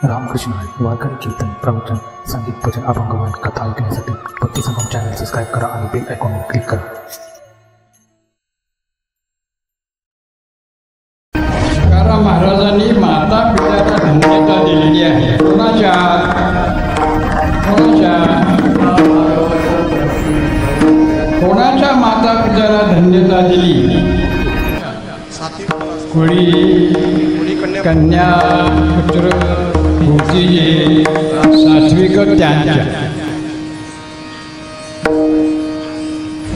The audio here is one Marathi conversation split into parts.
रामकृष्ण वारकरी कीर्तन प्रवचन संगीत भजन अभंगवान कथा ऐकण्यासाठी भक्ती संगम चॅनल सबस्क्राईब करा आणि बेल आयकॉनवर क्लिक करा. तुकाराम महाराजांनी माता पित्याला धन्यता दिलेली आहे. कोणाच्या माता पित्याला धन्यता दिली? कुळी कन्या पुत्र भोतीजे सात्विक त्यांच्या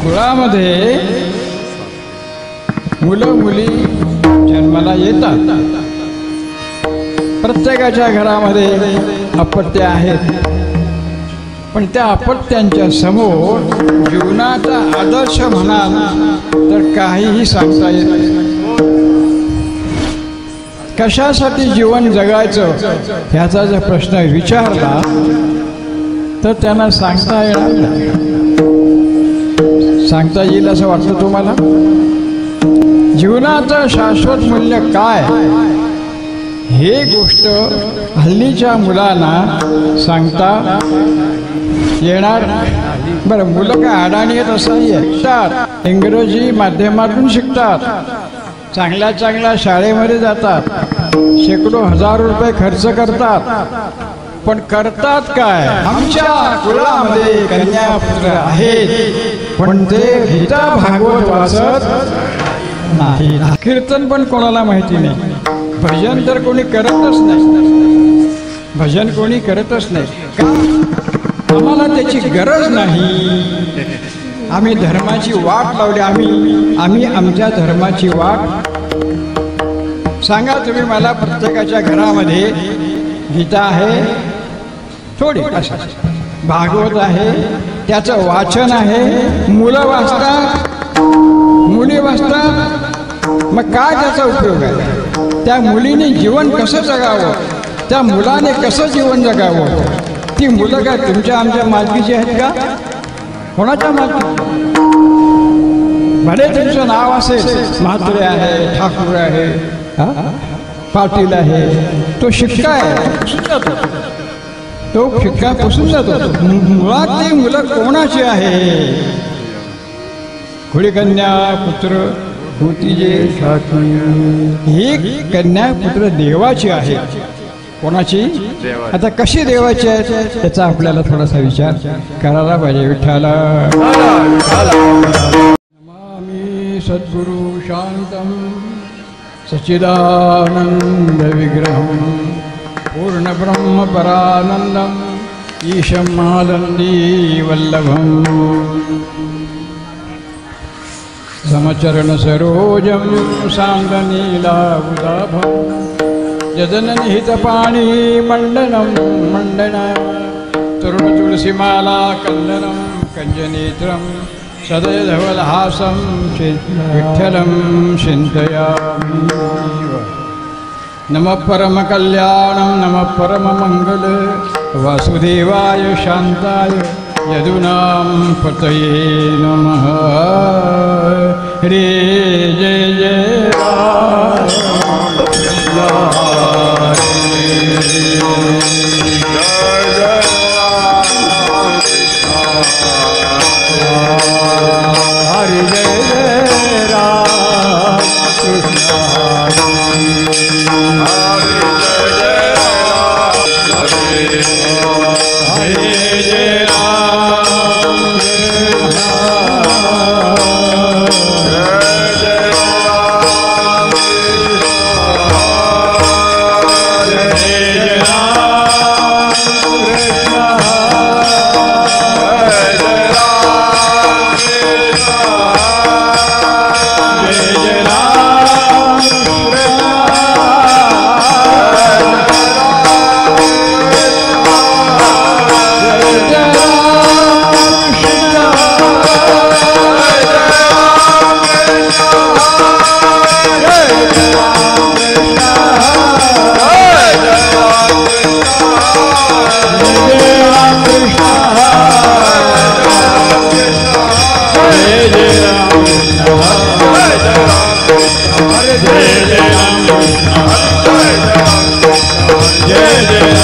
कुळामध्ये मुलं मुली जन्माला येतात. प्रत्येकाच्या घरामध्ये अपत्य आहेत, पण त्या अपत्यांच्या समोर जीवनाचा आदर्श म्हणाल तर काहीही सांगता येत नाही. कशासाठी जीवन जगायचं ह्याचा जर प्रश्न विचारला तर त्यांना सांगता येणार नाही. सांगता येईल असं वाटतं तुम्हाला? जीवनाचं शाश्वत मूल्य काय हे गोष्ट हल्लीच्या मुलांना सांगता येणार. बरं, मुलं काय अडाणी आहेत असं शिकतात, इंग्रजी माध्यमातून शिकतात, चांगल्या चांगल्या शाळेमध्ये जातात, शेकडो हजार रुपये खर्च करतात, पण करतात काय? आमच्या कुळामध्ये कन्यापुत्र आहेत, पण ते गीता भागवत वाचत नाही. कीर्तन पण कोणाला माहिती नाही, भजन तर कोणी करतच नाही, भजन कोणी करतच नाही. का? आम्हाला त्याची गरज नाही. आम्ही धर्माची वाट लावली. आम्ही आमच्या धर्माची वाट. सांगा तुम्ही मला, प्रत्येकाच्या घरामध्ये गीता आहे थोडी, असं भागवत आहे, त्याचं वाचन आहे, मुलं वाचतात, मुली वाचतात. मग काय त्याचा उपयोग आहे? त्या मुलीने जीवन कसं जगावं, त्या मुलाने कसं जीवन जगावं? ती मुलं काय तुमच्या आमच्या मालकीची आहेत का? कोणाच्या मालकी? भले तुमचं नाव असेल, म्हात्रे आहे, ठाकूर आहे, पाटील आहे, तो शिक्का आहे, तो शिक्का पुसून जातो. मुळात ती मुलं कोणाची आहे? कुळी कन्या पुत्र भोतीजे ही कन्या पुत्र देवाची आहे. कोणाची? आता कशी देवाची आहे त्याचा आपल्याला थोडासा विचार करायला पाहिजे. विठ्ठला नमामि सद्गुरु शांतं सच्चिदानंद विग्रहं पूर्णब्रह्म परानंदं ईशं आनंदी वल्लभं समचरण सरोजं सान्दनीलावुदाभं यदननिहितपाणि मण्डनं तरुण तुलसीमाला कन्दनं कञ्जनेत्रं सदयधवलहासं विठ्ठलं चिन्तयामि. नमः परमकल्याणं नमः परममङ्गल वासुदेवाय शान्ताय यदुनां पतये नमः. रे जय जय हरि जय जय राम कृष्ण हरि जय जय जय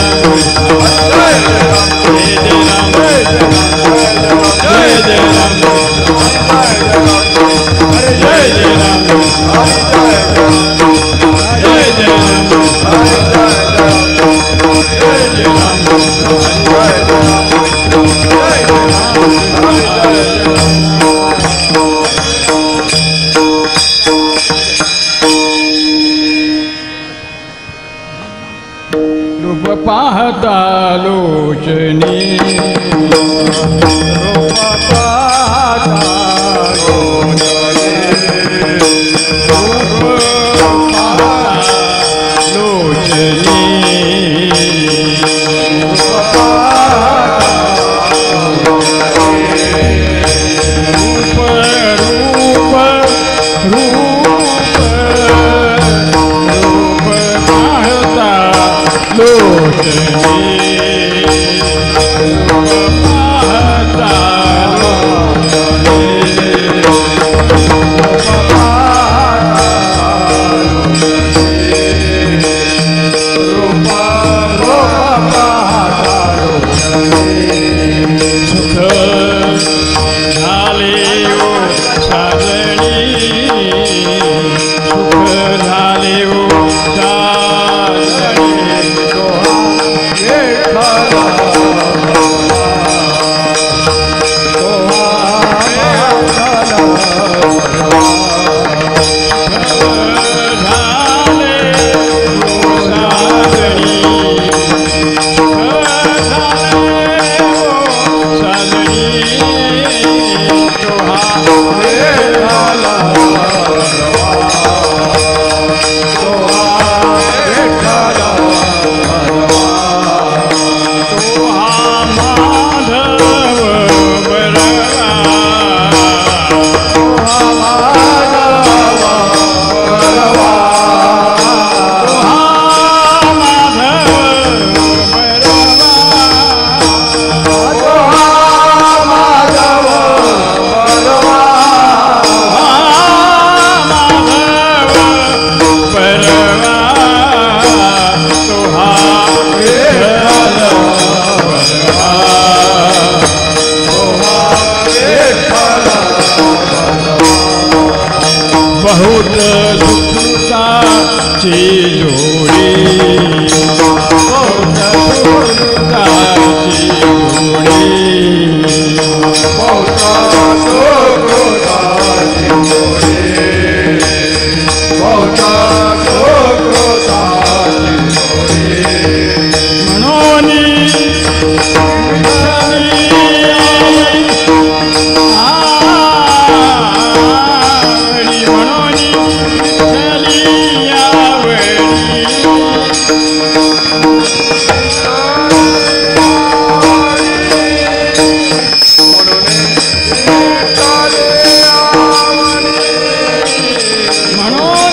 रूप पाहता लोचनी रूप पाहता लोचनी रूप पाहता लोचनी रूप पाहता रूप रूप रूप रूप पाहता लोचनी बहुत सुखताची जोडी बहुत सुखताची जोडी बहुत सुखताची जोडी बहुत सुखताची जोडी म्हणून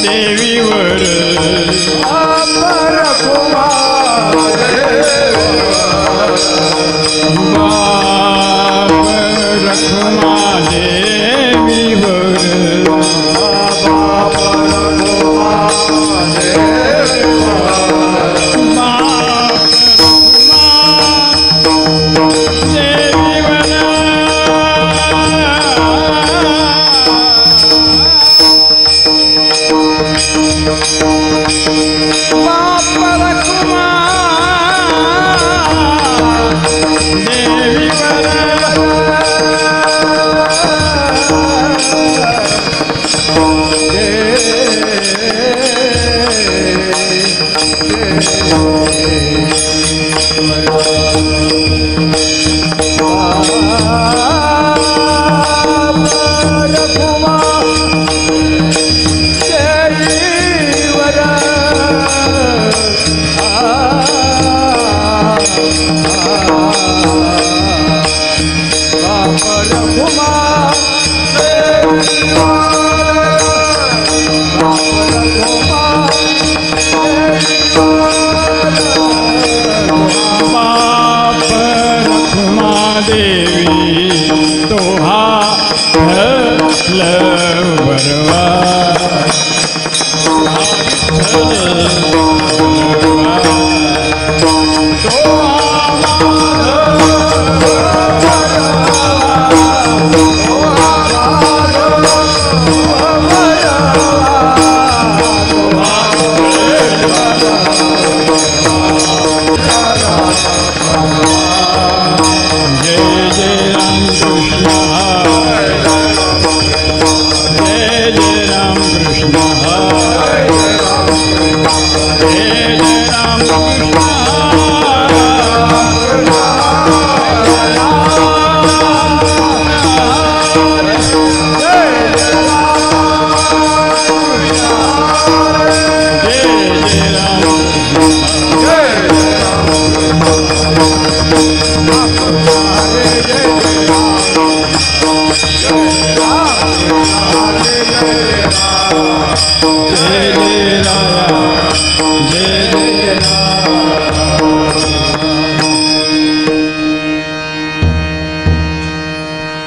देवी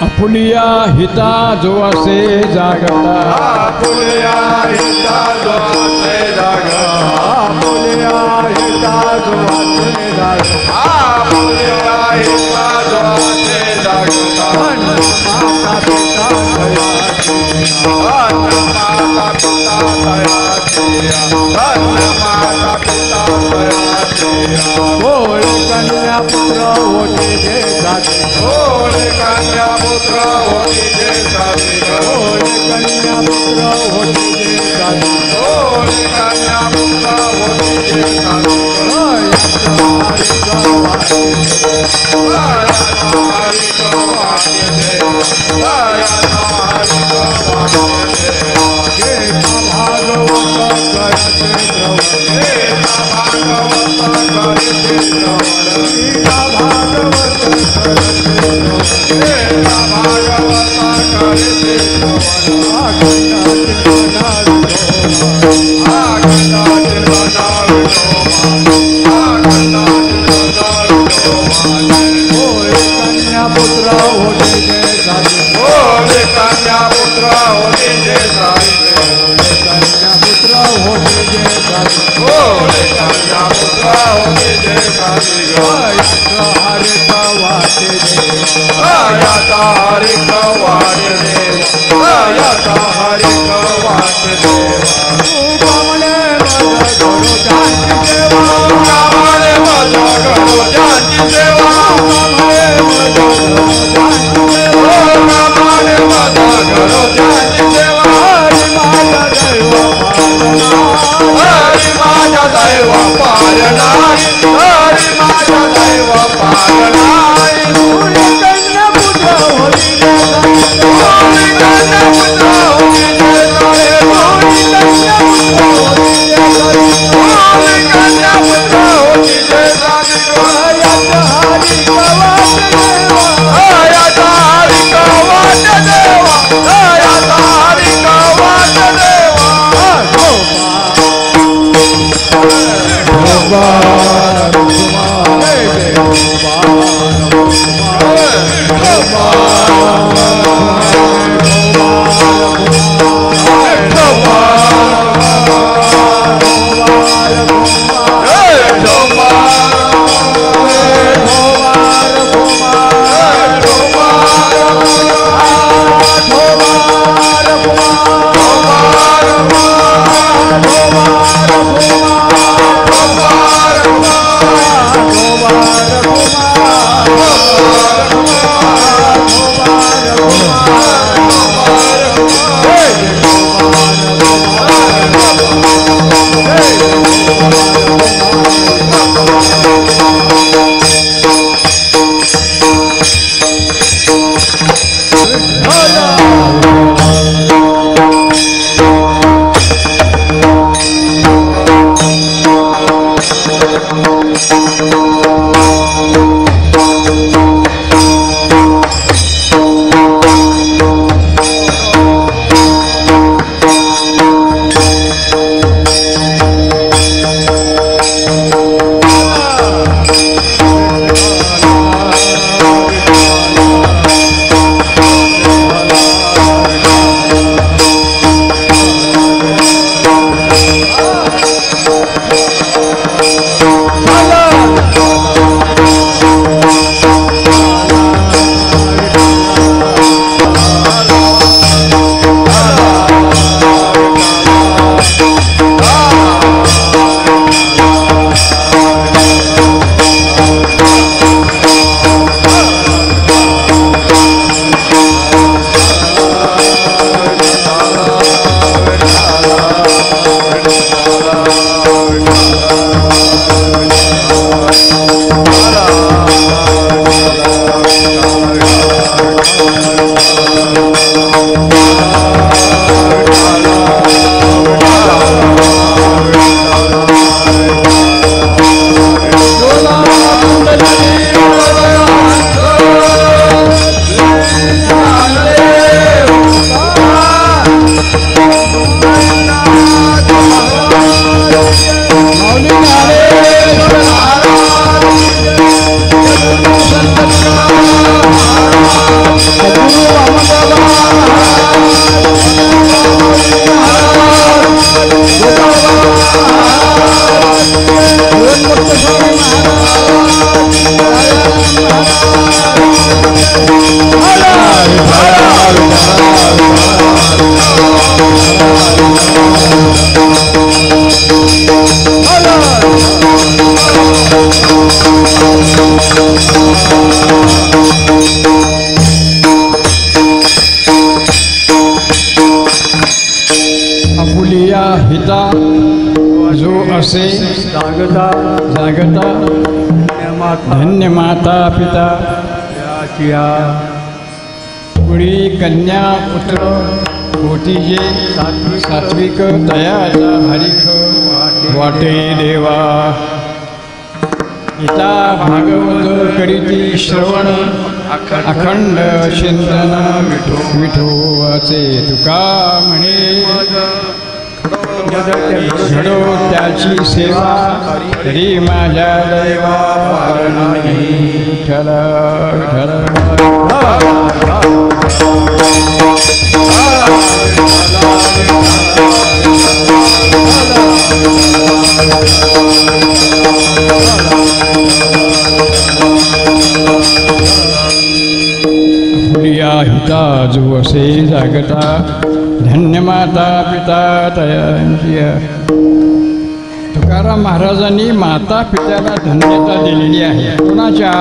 आपुलिया हिता जो असे जागता, आपुलिया हिता जो असे जागता, आपुलिया हिता जो असे जागता, आपुलिया हिता जो असे जागता, माता पिता दयाची, माता पिता दयाची, माता पिता दयाची, बोल कन्या पुत्र होती जे जाती, बोल कन्या पुत्र होती जे जाती, बोल कन्या पुत्र होती जे जाती, बोल कन्या पुत्र होती जे जाती, हरि गवाते, हरि गवाते, हरि गवाते, हे भागवत करते प्रभु, हे भागवत करते प्रभु, हे भागवत करते प्रभु, हे भागवत करते प्रभु, कन्या पुत्र होते जे सारी, बोले कन्या पुत्र होते जे सारी, कन्या पुत्र होते जे सारी, बोले कन्या पुत्र होते जे सारी, हरि गवाते देव, हरि गवाते देव, हरि गवाते देव, कामने मज करो जानकी सेवा, कामने मज करो जानकी सेवा, कामने मज करो जानकी सेवा, कामने मज करो जानकी सेवा, हरि माता दैव पालना, हरि माता दैव पालना, हरि माता दैव पालना, बोले कन्या पुत्र होती जे सारे, बोले कन्या पुत्र होती जे सारे, बोले कन्या पुत्र होती जे सारे, बोले कन्या पुत्र होती जे सारे, हरि गवाते देवा, हरि गवाते देवा, हरि गवाते देवा, आपुलिया हिता जो असे जागता जागता धन्य माता पिता या पुढी कन्या पुत्र होती जे सात्विक दयाचा हरिख वाटे देवा गीता भागवत करीती श्रवण अखंड चिंतन विठो वाचे तुका म्हणे घडो त्याची सेवा तरी माझ्या दैवा पार नाही विठ्ठल प्रिया हिता जो असे जागता धन्य माता पिता तयांची. तुकाराम महाराजांनी माता पित्याला धन्यता दिलेली आहे. कोणाच्या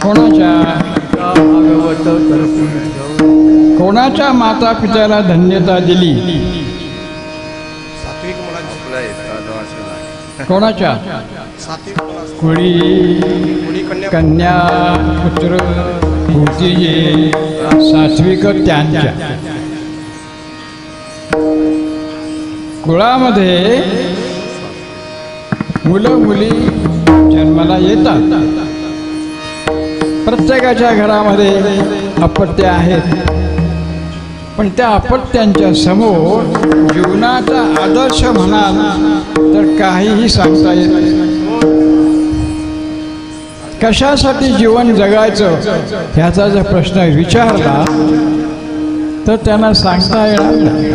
कोणाच्या कोणाच्या माता पित्याला धन्यता दिली? कोणाच्या? कुळी कन्या पुत्र होती जे सात्विक त्यांच्या. कुळामध्ये मुलं मुली जन्माला येतात. प्रत्येकाच्या घरामध्ये अपत्य आहेत, पण त्या अपत्यांच्या समोर जीवनाचा आदर्श म्हणाल तर काहीही सांगता येत नाही. कशासाठी जीवन जगायचं ह्याचा जर प्रश्न विचारला तर त्यांना सांगता येणार नाही.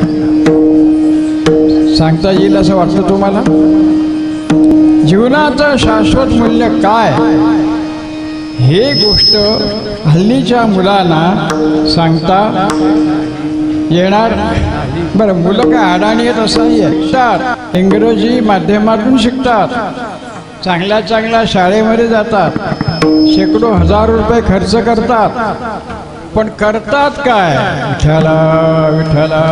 सांगता येईल असं वाटतं तुम्हाला? जीवनाचं शाश्वत मूल्य काय हे गोष्ट हल्लीच्या मुलांना सांगता येणार. बरं, मुलं काय अडाणी आहेत असं शिकतात, इंग्रजी माध्यमातून शिकतात, चांगल्या चांगल्या शाळेमध्ये जातात, शेकडो हजार रुपये खर्च करतात, पण करतात काय? विठ्ठला विठ्ठला.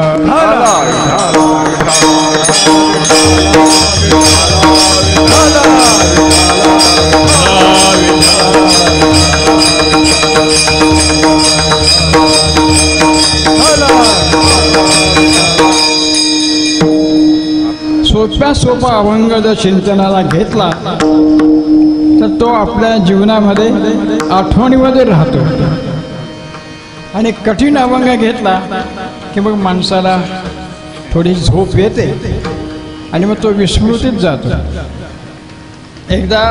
सोप्या सोपा अभंग जर चिंतनाला घेतला तर तो आपल्या जीवनामध्ये आठवणीमध्ये राहतो आणि कठीण अभंग घेतला की मग माणसाला थोडी झोप येते आणि मग तो विस्मृतीत जातो. एकदा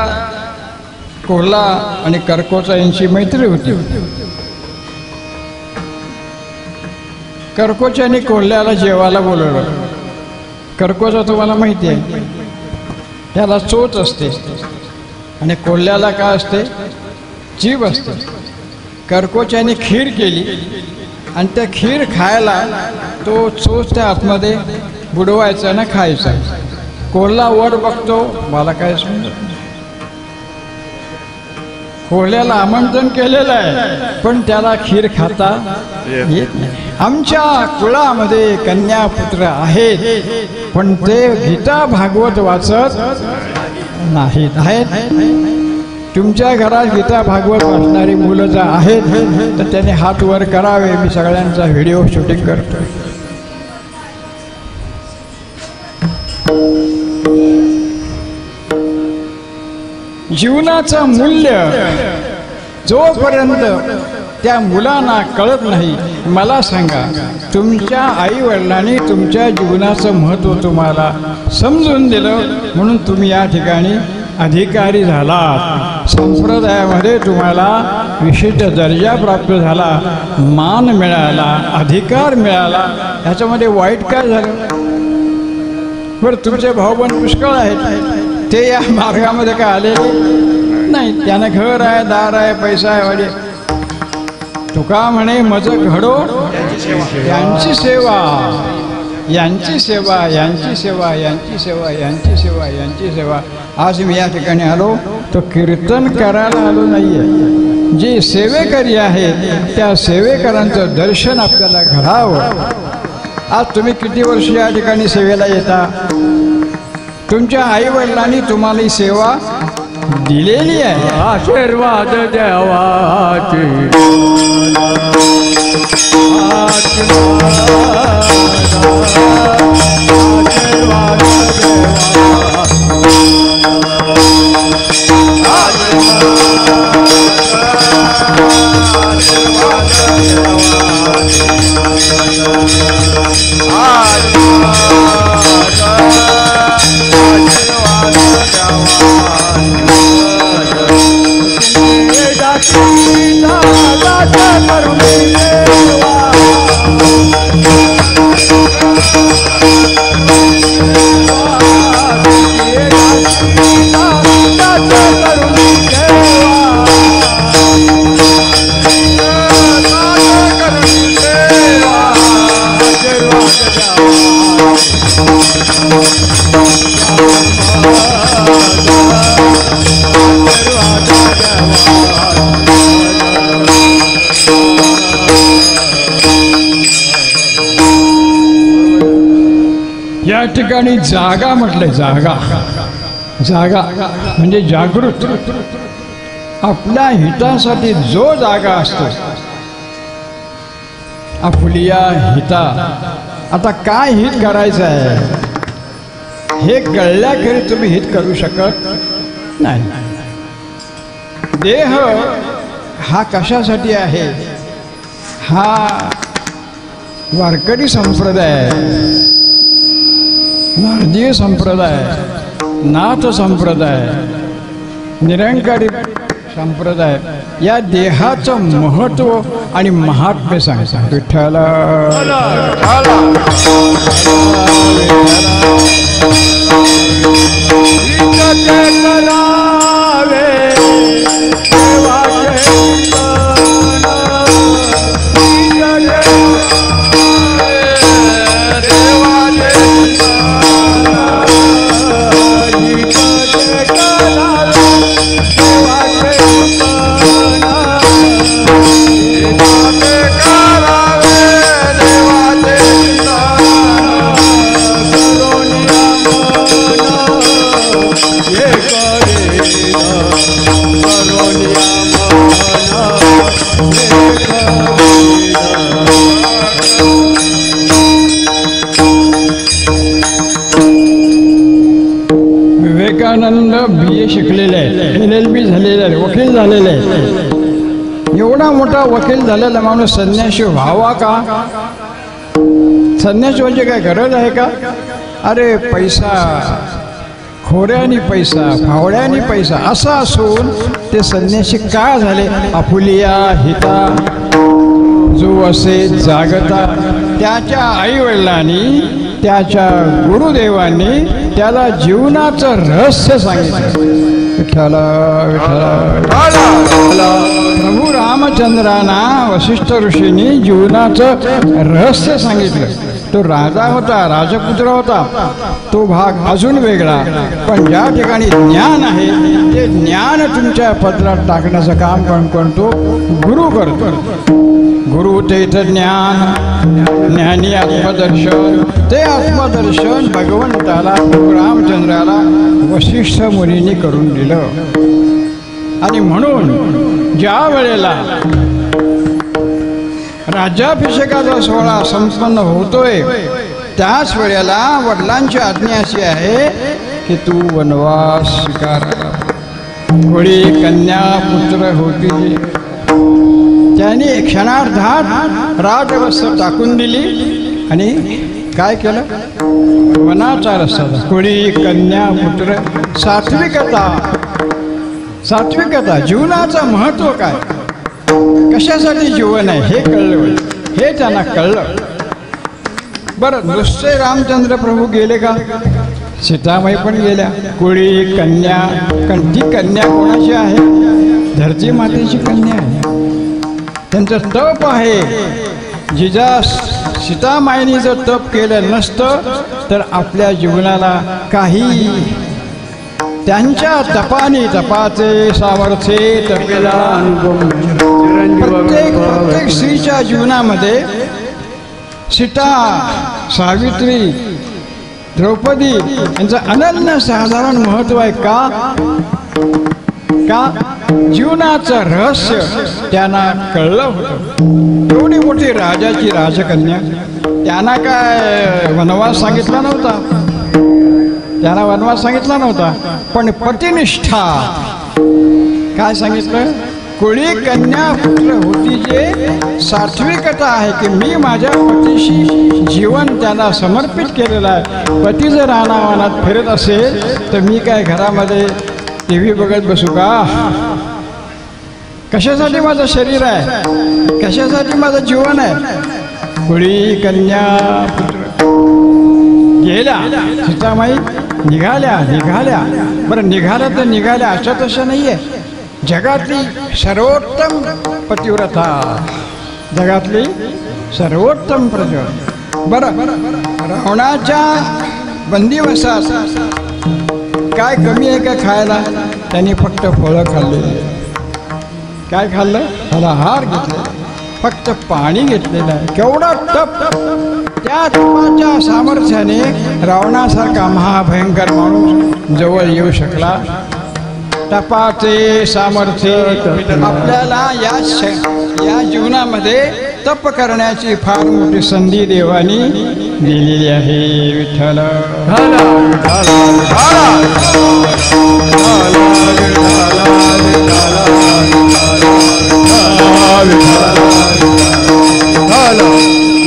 कोल्हा आणि कर्कोचा यांची मैत्री होती. कर्कोच्याने कोल्ह्याला जेवायला बोलवलं. कर्कोचा तुम्हाला माहिती आहे, त्याला चोच असते आणि कोल्ह्याला काय असते, जीभ असते. कर्कोच्याने खीर केली आणि त्या खीर खायला तो चोच त्या आतमध्ये बुडवायचा ना खायचा. कोल्हा वर बघतो, मला काय समजत नाही. कोल्ह्याला आमंत्रण केलेलं आहे पण त्याला खीर खाता येत नाही. आमच्या कुळामध्ये कन्यापुत्र आहेत पण ते गीता भागवत वाचत नाहीत. आहेत तुमच्या घरात गीता भागवत वाचणारी मुलं जर आहेत तर त्याने हात वर करावे. मी सगळ्यांचा व्हिडिओ शूटिंग करतो. जीवनाचं मूल्य जोपर्यंत त्या मुलांना कळत नाही, मला सांगा, तुमच्या आईवडिलांनी तुमच्या जीवनाचं महत्त्व तुम्हाला समजून दिलं म्हणून तुम्ही या ठिकाणी अधिकारी झालात. संप्रदायामध्ये तुम्हाला विशिष्ट दर्जा प्राप्त झाला, मान मिळाला, अधिकार मिळाला. ह्याच्यामध्ये वाईट काय झालं? बरं, तुमचे भाऊबंद पुष्कळ आहेत, ते या मार्गामध्ये काय आले नाही. त्यानं घर आहे, दार आहे, पैसा आहे. म्हणजे तुका म्हणे मज घडो यांची सेवा, यांची सेवा, यांची सेवा, यांची सेवा, यांची सेवा, यांची सेवा. आज मी या ठिकाणी आलो तो कीर्तन करायला आलो नाहीये. जे सेवेकरी आहेत त्या सेवेकरांचं दर्शन आपल्याला घडावं. आज तुम्ही किती वर्ष या ठिकाणी सेवेला येता? तुमच्या आईवडिलांनी तुम्हाला ही सेवा दिलेली आहे. आशीर्वाद देवाचे या ठिकाणी जागा म्हटले. जागा, जागा म्हणजे जागृत. आपल्या हितासाठी जो जागा असतो, आपुलिया हिता. आता काय हित करायचं आहे हे कळल्याखेरीज तुम्ही हित करू शकत नाही. देह हा कशासाठी आहे? हा वारकरी संप्रदाय, नारदीय संप्रदाय, नाथ संप्रदाय, निरंकारी संप्रदाय या देहाचं महत्त्व आणि महात्म्य सांगतात. विठ्ठल विवेकानंद BA शिकलेले आहेत, LLB झालेले आहे, वकील झालेले आहेत. एवढा मोठा वकील झालेला माणूस संन्यासी व्हावा का? संन्यासी म्हणजे काय गरज आहे का? अरे पैसा, खोऱ्यानी पैसा, फावड्यानी पैसा असा असून ते संन्यासी का झाले? आपुलिया हिता जो असे जागता. त्याच्या आईवडिलांनी, त्याच्या गुरुदेवांनी त्याला जीवनाचं रहस्य सांगितलं. विठ्ठल विठ्ठल. प्रभू रामचंद्रांना वसिष्ठ ऋषींनी जीवनाचं रहस्य सांगितलं. तो राजा होता, राजपुत्र होता, तो भाग अजून वेगळा. पण ज्या ठिकाणी ज्ञान आहे ते ज्ञान तुमच्या पत्रात टाकण्याचं काम कोण करतो? गुरु करतो. गुरु तेथ ज्ञान, ज्ञानी आत्मदर्शन. ते आत्मदर्शन भगवंताला, रामचंद्राला वसिष्ठ मुनींनी करून दिलं. आणि म्हणून ज्या वेळेला राज्याभिषेकाचा सोहळा संपन्न होतोय त्याच वेळेला वडिलांची आज्ञा अशी आहे की तू वनवास स्वीकार. कोळी कन्या पुत्र होती. त्याने क्षणार्धात राजवस्त्र टाकून दिली आणि काय केलं? वनाचा रस्ता. कोळी कन्या पुत्र. सात्विकता. सात्विकता. जीवनाचं महत्त्व काय, कशासाठी जीवन आहे हे कळलं. हे त्यांना कळलं. बरं, नुसते रामचंद्र प्रभू गेले का? सीतामाई पण गेल्या. कोळी कन्या. कारण ती कन्या कोणाची आहे? धरती मातेची कन्या आहे. त्यांचं तप आहे. जिजा सीतामाईनी जर तप केलं नसतं तर आपल्या जीवनाला काही, त्यांच्या तपाने, तपाचे सामर्थ्य तपेला. प्रत्येक स्त्रीच्या जीवनामध्ये सीता, सावित्री, द्रौपदी यांचं अनन्य साधारण महत्व आहे. का? जीवनाचं रहस्य त्यांना कळलं होतं. एवढी मोठी राजाची राजकन्या, त्यांना काय वनवास सांगितला नव्हता, त्यांना वनवास सांगितला नव्हता. पण पतिनिष्ठा काय सांगितलं? कोळी कन्या पुत्र होती. जे सात्विकता आहे की मी माझ्या पतीशी जीवन त्यांना समर्पित केलेलं आहे. पती जर रानावनात फिरत असेल तर मी काय घरामध्ये TV बघत बसू का? कशासाठी माझं शरीर आहे, कशासाठी माझं जीवन आहे? कोळी कन्या पुत्र गेल्या. सीतामाई निघाल्या. बरं, निघाल्या तर निघाल्या अशा तशा नाही आहे. जगातली सर्वोत्तम पतिव्रता, जगातली सर्वोत्तम पतिव्रता. बरं, रावणाच्या बंदिवासात काय कमी आहे का खायला? त्यांनी फक्त फळं खाल्लेली. काय खाल्लं? फलाहार घेतलेला, फक्त पाणी घेतलेलं आहे. केवढा तप! त्या तपाच्या सामर्थ्याने रावणासारखा महाभयंकर माणूस जवळ येऊ शकला. तपाचे सामर्थ्य आपल्याला या जीवनामध्ये तप करण्याची फार मोठी संधी देवानी दिलेली आहे. विठ्ठल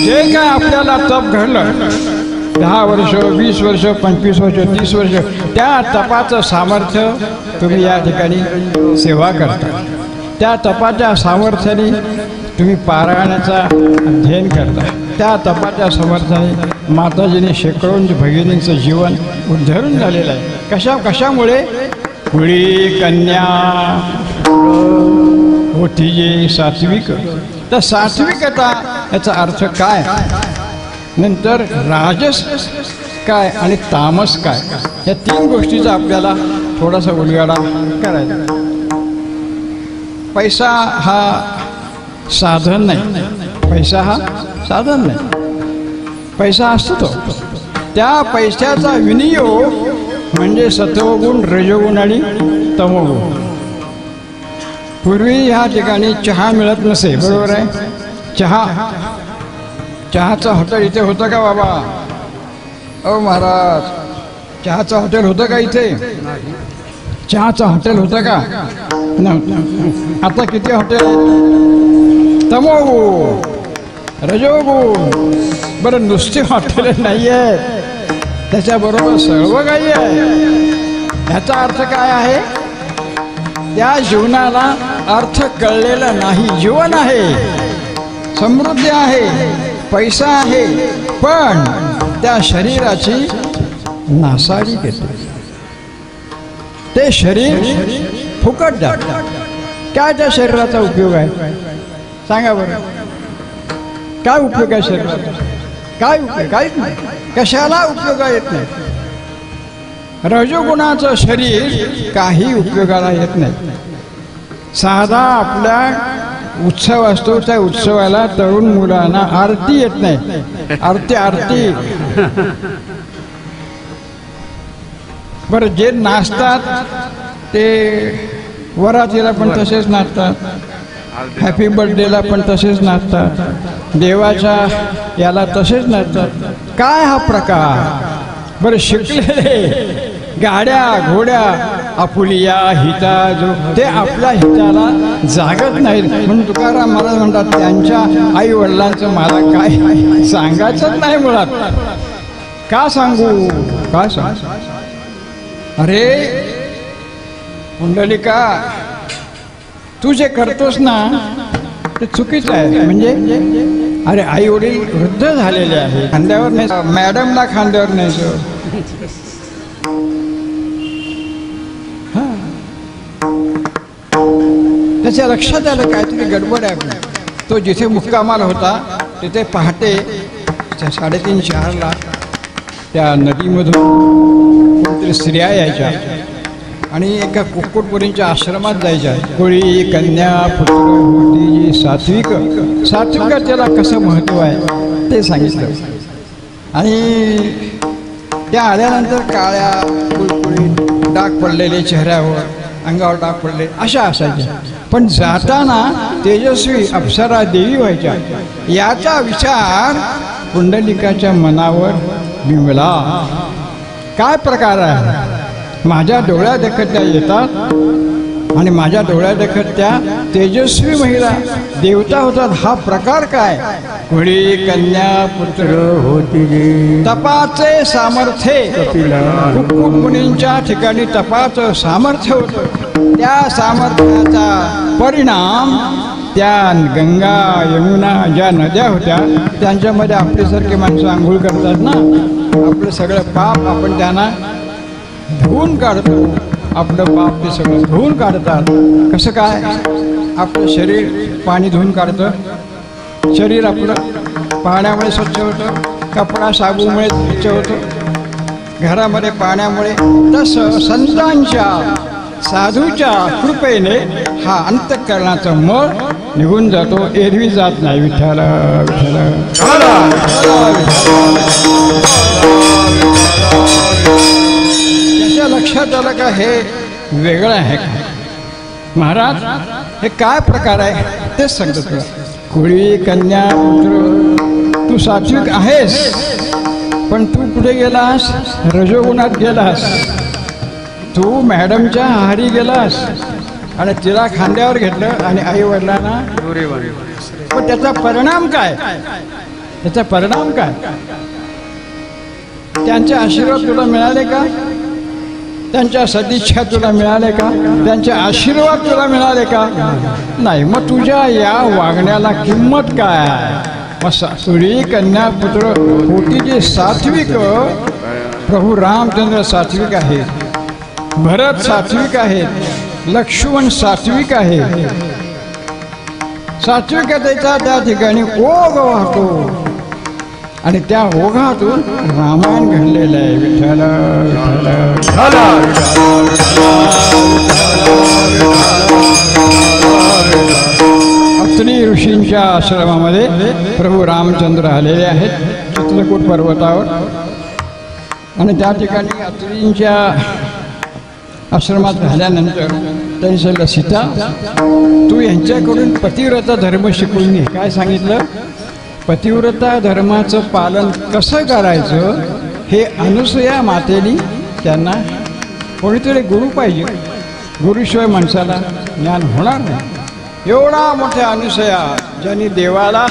जे काय आपल्याला तप घडलं, 10 वर्ष, 20 वर्ष, 25 वर्ष, 30 वर्ष, त्या तपाचं सामर्थ्य तुम्ही या ठिकाणी सेवा करता. त्या तपाच्या सामर्थ्याने तुम्ही पारायणाचा अध्ययन करता. त्या तपाच्या सामर्थ्याने माताजीने शेकडोंच्या भगिनींचं जीवन उद्धरण झालेलं आहे. कशामुळे? कोळी कन्या होती जे सात्विक. तर सात्विकता याचा अर्थ काय? नंतर राजस काय आणि तामस काय, या 3 गोष्टीचा आपल्याला थोडासा उलगडा करायचा. पैसा हा साधन नाही, पैसा हा साधन नाही. पैसा असतो तो, त्या पैशाचा विनियोग म्हणजे सत्वगुण, रजोगुण आणि तमोगुण. पूर्वी ह्या ठिकाणी चहा मिळत नसे, बरोबर आहे? चहाचं हॉटेल इथे होतं का बाबा? अहो महाराज, चहाचं हॉटेल होतं का इथे? चहाचं हॉटेल होतं का? नव्हतं. आता किती हॉटेल? तमोगुण, रजोगुण. बरं, नुसती हॉटेल नाही आहेत, त्याच्याबरोबर सर्व काही आहे. ह्याचा अर्थ काय आहे? त्या जीवनाला अर्थ कळलेला नाही. जीवन आहे, समृद्धी आहे, पैसा आहे, पण त्या शरीराची नासाडी घेते. ते शरीर फुकट जातं. काय त्या शरीराचा उपयोग आहे? सांगा बरं, काय उपयोग आहे शरीराचा? काय उपयोग? काहीच नाही. कशाला उपयोगा येत नाही. रजोगुणाचं शरीर काही उपयोगाला येत नाही. साधा आपल्या उत्सव असतो, त्या उत्सवाला तरुण मुलांना आरती येत नाही. आरती बरं, जे नाचतात ते वरातीला पण तसेच नाचतात, हॅपी बर्थडेला पण तसेच नाचतात, देवाच्या याला तसेच नाचतात. काय हा प्रकार? बरं, शिकलेले गाड्या घोड्या आपुलिया हिता जो ते आपल्या हिताला जागत नाहीत. म्हणून तुकाराम महाराज म्हणतात, त्यांच्या आई वडिलांचं मला काय सांगायचंच नाही मुळात. का सांगू? का सांगू? अरे पुंडलिका, तू जे करतोस ना ते चुकीचं आहे. म्हणजे अरे, आई वडील वृद्ध झालेले आहे, खांद्यावर नाही, मॅडमला खांद्यावर न्यायचं. त्याच्या लक्षात आलं काहीतरी गडबड आहे. तो जिथे मुक्कामाला होता तिथे पहाटे 3:30-4ला त्या नदीमधून कोणतरी स्त्रिया यायच्या आणि एका कुक्कुटपुरींच्या आश्रमात जायच्या. कोळी, कन्या, पुत्र होती जी सात्विक त्याला कसं महत्त्व आहे ते सांगितलं. आणि त्या आल्यानंतर काळ्या कुळकुळीत डाग पडलेले चेहऱ्यावर, अंगावर डाग पडले अशा असायच्या. पण जाताना तेजस्वी अप्सरा देवी व्हायच्या. याचा विचार पुंडलिकाच्या मनावर बिंबला. काय प्रकार आहे? माझ्या डोळ्यादेखत त्या येतात आणि माझ्या डोळ्यादेखत त्या तेजस्वी महिला देवता होतात. हा प्रकार काय? कुळी, कन्या, पुत्र होती. तपाचे सामर्थ्य कुक्कुट मुनींच्या ठिकाणी तपाचं सामर्थ्य होतं. त्या सामर्थ्याचा परिणाम त्या गंगा, यमुना ज्या नद्या होत्या त्यांच्यामध्ये आपल्यासारखे माणसं आंघोळ करतात ना. आपलं सगळं पाप आपण त्यांना धुवून काढतो. आपलं पाप ते सगळं धुवून काढतात. कसं काय? आपलं शरीर पाणी धुवून काढतं. शरीर आपलं पाण्यामुळे स्वच्छ होतं, कपडा साबूमुळे स्वच्छ होतं, घरामध्ये पाण्यामुळे. तसं संतांच्या, साधूच्या कृपेने हा अंतःकरणाचा मळ निघून जातो, एरवी जात नाही. विठ्ठल विठ्ठल. त्याच्या लक्षात आलं का हे वेगळं आहे का? महाराज, हे काय प्रकार आहे तेच सांगतो तुला. कुळी, कन्या, पुत्र, तू सात्विक आहेस, पण तू कुठे गेलास? रजोगुणात गेलास. तू मॅडमच्या आहारी गेलास आणि तिला खांद्यावर घेतलं आणि आई वडिलांना. पण त्याचा परिणाम काय? त्याचा परिणाम काय? त्यांचे आशीर्वाद तुला मिळाले का? त्यांच्या सदिच्छा तुला मिळाले का? त्यांचे आशीर्वाद तुला मिळाले का? नाही. मग तुझ्या या वागण्याला किंमत काय? मग सुरी, कन्या, पुत्र होती जे सात्विक. प्रभू रामचंद्र सात्विक आहेत, भरत सात्विक आहेत, लक्ष्मण सात्विक आहे. सात्विकतेचा त्या ठिकाणी ओघ वाहतो आणि त्या ओघातून रामायण घडलेलं आहे. विठ्ठल अत्रि ऋषींच्या आश्रमामध्ये प्रभू रामचंद्र आलेले आहेत चित्रकूट पर्वतावर. आणि त्या ठिकाणी अत्रींच्या आश्रमात राहिल्यानंतर त्यांनी सांगितलं, सीता तू यांच्याकडून पतिव्रता धर्म शिकून घे. काय सांगितलं? पतिव्रता धर्माचं पालन कसं करायचं हे अनुसूया मातेने त्यांना कोणीतरी गुरु पाहिजे. गुरुशिवाय माणसाला ज्ञान होणार नाही. एवढा मोठा अनुसया ज्यांनी देवाला,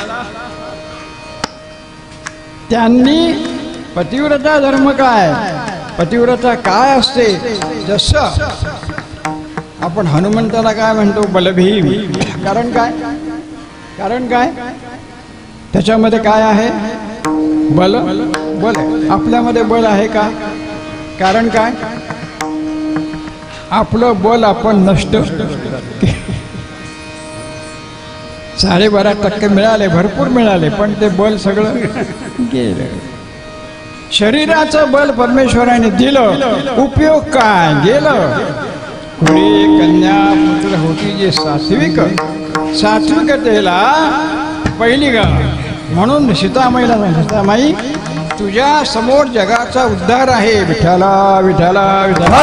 त्यांनी पतिव्रता धर्म काय, पतिव्रता काय असते, जसं आपण हनुमंताला काय म्हणतो बलभीम. कारण काय, कारण काय, त्याच्यामध्ये काय आहे, बल, बल आहे. आपल्यामध्ये बल आहे का, कारण काय, आपलं बल आपण नष्ट 12.5% मिळाले, भरपूर मिळाले, पण ते बल सगळं गेलं. शरीराचं बल परमेश्वराने दिलं, उपयोग काय, गेलं. कुळी कन्या पुत्र होती जे सात्विक, सात्विकतेला पहिली गा. म्हणून सीतामाईला सांगितलं, सीतामाई तुझ्या समोर जगाचा उद्धार आहे. विठ्ठला विठ्ठला विठ्ठला.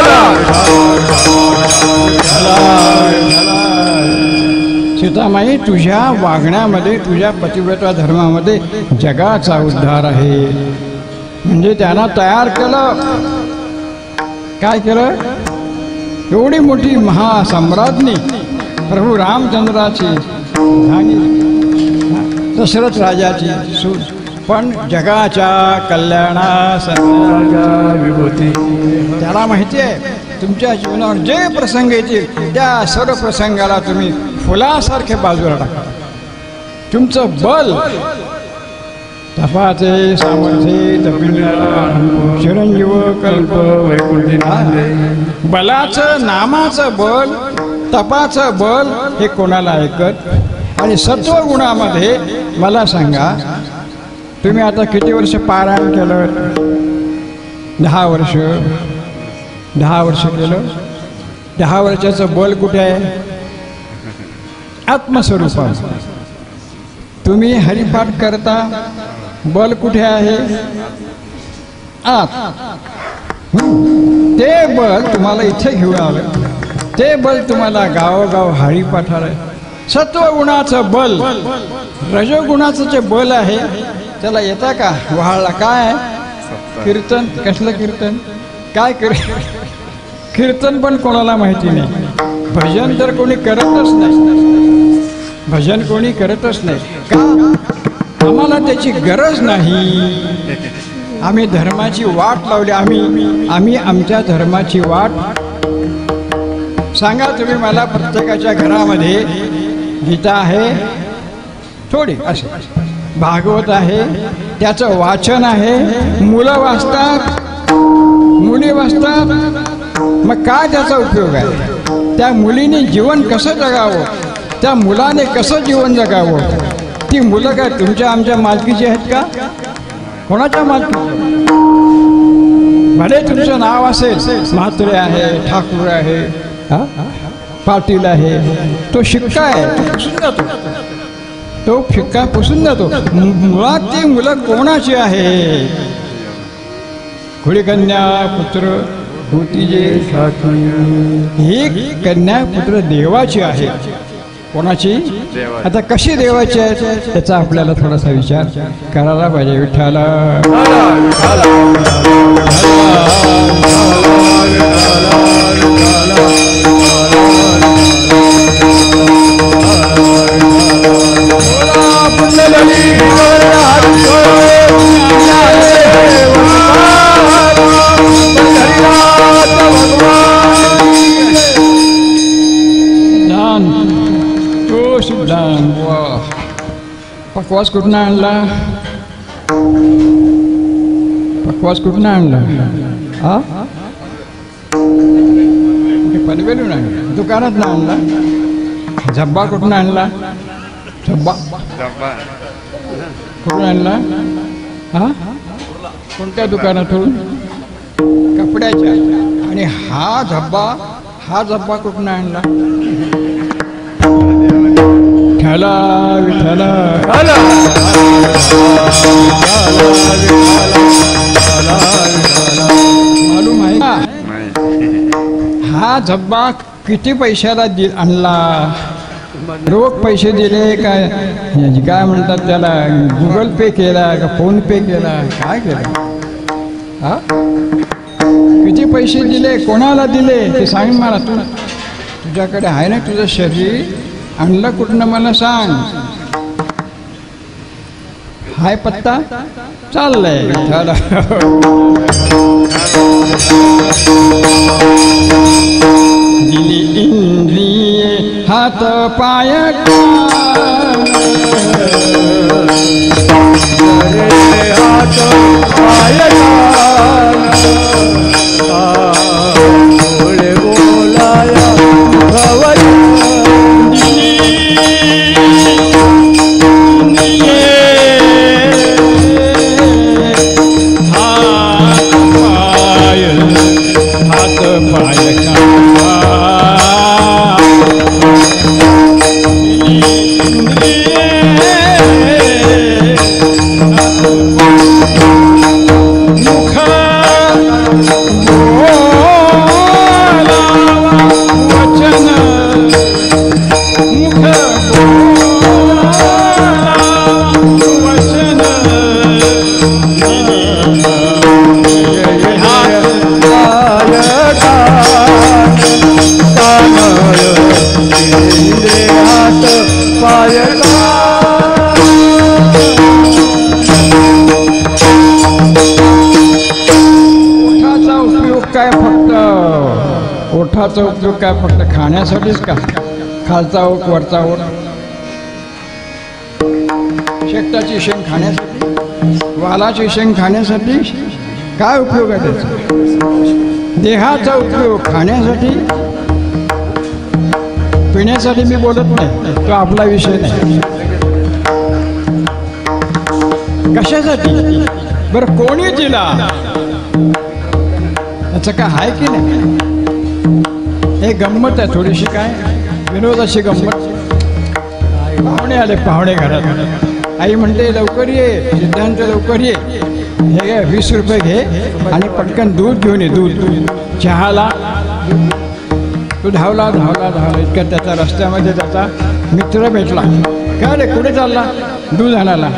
सीतामाई तुझ्या वागण्यामध्ये, तुझ्या पतिव्रता धर्मामध्ये जगाचा उद्धार आहे. म्हणजे त्यांना तयार केलं. काय केलं, एवढी मोठी महासम्राज्ञी प्रभू रामचंद्राची झाली, दशरथ राजाची सून, पण जगाच्या कल्याणासाठी विभूती. त्याला माहिती आहे तुमच्या जीवनावर जे प्रसंग येतील त्या सर्व प्रसंगाला तुम्ही फुलासारखे बाजूला टाका. तुमचं बल, तपाचे सामर्थ्ये तपिंडा चिरंजीव कल्प वैकुंठी. बलाचं, नामाचं बल, तपाचं बल हे कोणाला ऐकत. आणि सत्वगुणामध्ये मला सांगा, तुम्ही आता किती वर्ष पारायण केलं, 10 वर्ष, 10 वर्ष केलं. 10 वर्षाचं बल कुठे आहे, आत्मस्वरूपात. तुम्ही हरिपाठ करता, बल कुठे आहे, आत. ते बल तुम्हाला इथे घेऊन आलं, ते बल तुम्हाला गावोगाव हरिपाठाला. सत्वगुणाचं बल, रजोगुणाचं जे बल आहे त्याला येता का वहाळला, काय कीर्तन, कसलं कीर्तन, काय कीर्तन पण कोणाला माहिती नाही. भजन तर कोणी करतच नाही, भजन कोणी करतच नाही. का, आम्हाला त्याची गरज नाही. आम्ही धर्माची वाट लावली. आम्ही आमच्या धर्माची वाट. सांगा तुम्ही मला, प्रत्येकाच्या घरामध्ये गीता आहे थोडी, असे भागवत आहे, त्याचं वाचन आहे, मुलं वाचतात, मुली वाचतात. मग काय त्याचा उपयोग आहे. त्या मुलीने जीवन कसं जगावं, त्या मुलाने कसं जीवन जगावं. ती मुलं काय तुमच्या आमच्या मालकीची आहेत का, कोणाच्या मालकीची. भले तुमचं नाव असेल, म्हात्रे आहे, ठाकूर आहे, पाटील आहे, तो शिक्का आहे, तो पुसून जातो, तो शिक्का पुसून जातो. मुळात ती मुलं कोणाची आहे. खुळी कन्या पुत्र होती जे, ही कन्या पुत्र देवाची आहे. कोणाची, आता कशी देवाची आहे त्याचा आपल्याला थोडासा विचार करायला पाहिजे. विठ्ठला पकवास कुठून आणला, पकवास कुठून आणला, हा पनवेलून आणला, दुकानात ना आणला. झब्बा कुठून आणला, झब्बा कुठून आणला, हा कोणत्या दुकानातून, कपड्याच्या. आणि हा झब्बा कुठून आणला, विठ्ठला विठ्ठला. मालूम आहे का हा झब्बा किती पैशाला आणला, रोख पैसे दिले काय, काय म्हणतात त्याला, गुगल पे केला का फोन पे केला, काय केलं, हा किती पैसे दिले, कोणाला दिले ते सांग मला. तू तुझ्याकडे आहे ना तुझं शरीर, आणलं कुठनं मला सांग. हाय पत्ता चाललंय झालं. दिली इंद्रिये हात पाय हात पाय थोडे बोलाया भवया ओठाचा उपयोग काय फक्त खाण्यासाठीच का? खालचा ओठ वरचा ओठ, शेकटाची शेंग खाण्यासाठी, वालाची शेंग खाण्यासाठी, काय उपयोग आहे त्याचा? देहाचा उपयोग खाण्यासाठी, पिण्यासाठी मी बोलत नाही, तो आपला विषय नाही. कशासाठी बरं कोणी दिला याचं काय आहे की नाही? हे गंमत आहे थोडीशी, काय विनोदाची गंमत. पाहुणे आले, पाहुणे घरात. आई म्हणते लवकर ये सिद्धांत, लवकर ये, हे घे 20 रुपये घे आणि पटकन दूध घेऊन ये, दूध चहाला. तो धावला धावला धावला, इतक्या त्याचा रस्त्यामध्ये त्याचा मित्र भेटला. काय रे कुठे चालला? दूध आणायला.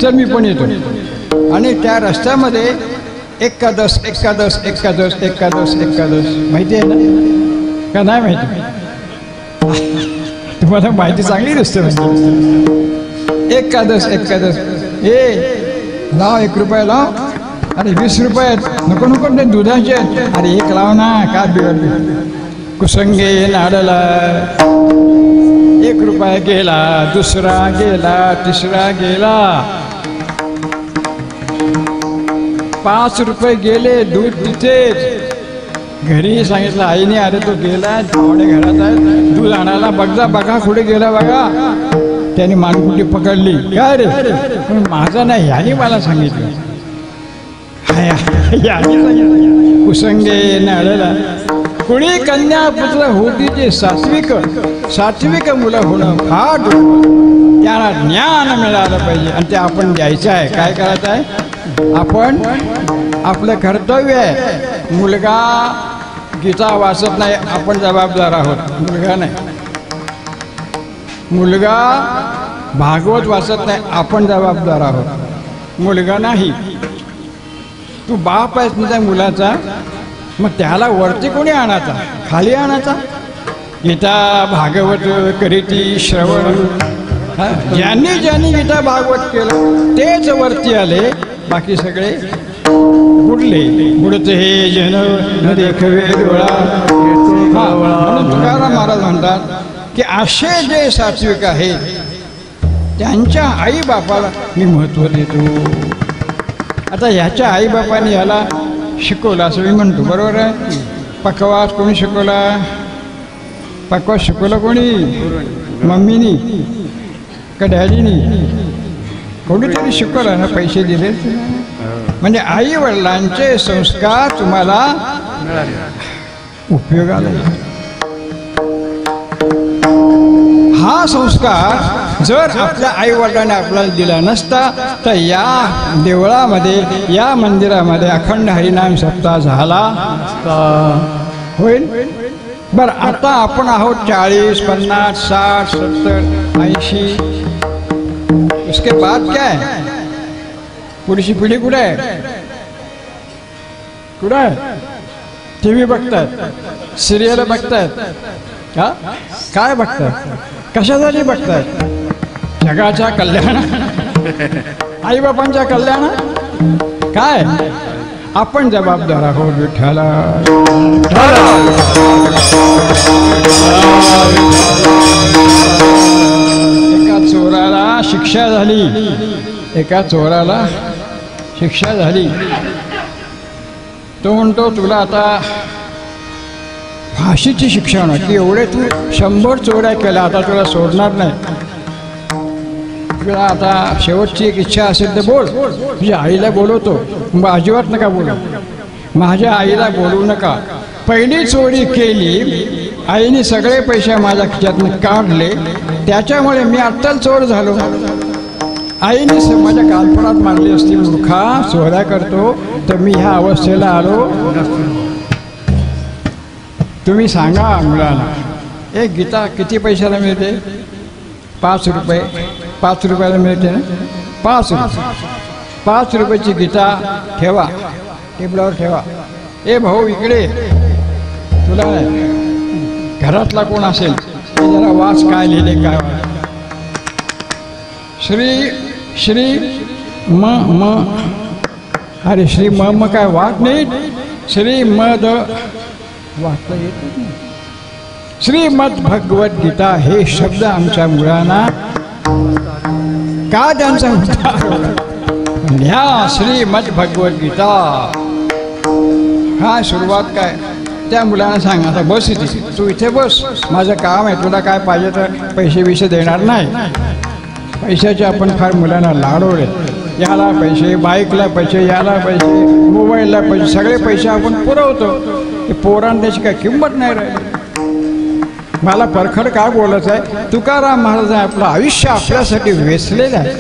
चल मी पण येतो. आणि त्या रस्त्यामध्ये एकादश एकादश एकादश एकादश एकादश माहिती आहे ना का? नाही माहिती? तुम्हाला माहिती चांगली दिसते. म्हणजे एकादश एकादश, ए लाव 1 रुपया लाव. अरे 20 रुपये नको नको ते दुधाचे. अरे 1 लाव ना, काय बिघडले? कुसंगे नाडला 1 रुपया गेला, दुसरा गेला, तिसरा गेला, 5 रुपये गेले. दूध तिथेच घरी सांगितलं आईने, अरे तो गेला, पाहुणे घरात आहे, दूध आणायला. बघा बघा कुठे गेला बघा. त्याने मानकुटी पकडली. काय रे? पण माझा नाही, ह्याने मला सांगितलं. कुसंगे नाळला कुणी कन्या पुत्र होती जे सात्विक मुलं होणं फार, त्यांना ज्ञान मिळालं पाहिजे आणि ते आपण द्यायचं आहे. काय करायचं आहे? आपण आपलं कर्तव्य आहे. मुलगा गीता वाचत नाही, आपण जबाबदार आहोत. मुलगा नाही. मुलगा भागवत वाचत नाही, आपण जबाबदार आहोत. मुलगा नाही. तू बाप आहेस तुझ्या मुलाचा, मग त्याला वरती कोणी आणायचा? खाली आणायचा. गीता भागवत करीती श्रवण, ज्यांनी ज्यांनी गीता भागवत केलं तेच वरती आले, बाकी सगळे बुडले. बुडते हे जन न देखवे डोळा. म्हणून तुकाराम महाराज म्हणतात की असे जे सात्विक आहेत त्यांच्या आईबापाला मी महत्त्व देतो. आता ह्याच्या आईबापाने ह्याला शिकवलं असं मी म्हणतो, बरोबर आहे? पकवास कोणी शिकवला? पकवास शिकवलं कोणी? मम्मीनी का डॅडीनी? कोणीतरी शिकवलं ना, पैसे दिले. म्हणजे आई वडिलांचे संस्कार तुम्हाला उपयोगाला येतात. हा संस्कार जर आपल्या आई वडिलांनी आपल्याला दिला नसता तर या देवळामध्ये, या मंदिरामध्ये अखंड हरिनाम सप्ताह झाला होईल. बरं, आता आपण आहोत 40, 50, 60, 70, 80. उसके बाद क्या है? पुढची पिढी कुठे आहे? कुठे आहे? टी व्ही बघतायत, सिरियल बघतायत, हा काय बघतायत, कशासाठी बघतायत? जगाच्या कल्याण, आईबापांच्या कल्याण, काय आपण जबाबदार आहोत विठ्ठला. एका चोराला शिक्षा झाली, एका चोराला शिक्षा झाली. तो म्हणतो तुला आता फाशीची शिक्षा होणार की एवढे तू 100 चोऱ्या केल्या, आता तुला सोडणार नाही. तुला आता शेवटची एक इच्छा असेल तर बोल. तुझ्या आईला बोलवतो. मग अजिबात नका बोलू, माझ्या आईला बोलू नका. पहिली चोरी केली, आईने सगळे पैसे माझ्या खिशातून काढले, त्याच्यामुळे मी अट्टल चोर झालो. आईने माझ्या कालपणात मारली असती, मूर्खा चोऱ्या करतो तर मी ह्या अवस्थेला आलो. तुम्ही सांगा मुलांना, एक गीता किती पैशाला मिळते? 5 रुपये. 5 रुपयाला मिळते ना? 5 रुपये. 5 रुपयाची गीता ठेवा, टेबलावर ठेवा. ए भाऊ इकडे, तुला घरातला कोण असेल ते जरा वाच काय लिहिले काय. श्री श्री म म अरे श्री म काय वाट नाही. श्री मद वाचता येत नाही. श्रीमद भगवद्गीता हे शब्द आमच्या मुलांना का त्यांचा ह्या श्रीमद भगवद्गीता हा सुरुवात काय त्या मुलांना सांगा. आता बस इथे, तू इथे बस, माझं काम आहे, तुला काय पाहिजे तर पैसे बिसे देणार नाही. पैशाचे आपण फार मुलांना लाडवले. याला पैसे, बाईकला पैसे, याला पैसे, मोबाईलला पैसे, सगळे पैसे आपण पुरवतो. ते पोरांना त्याची काय किंमत नाही राहिली. मला परखड काय बोलायचं आहे, तुकाराम महाराजांनी आपलं आयुष्य आपल्यासाठी वेचलेलं आहे,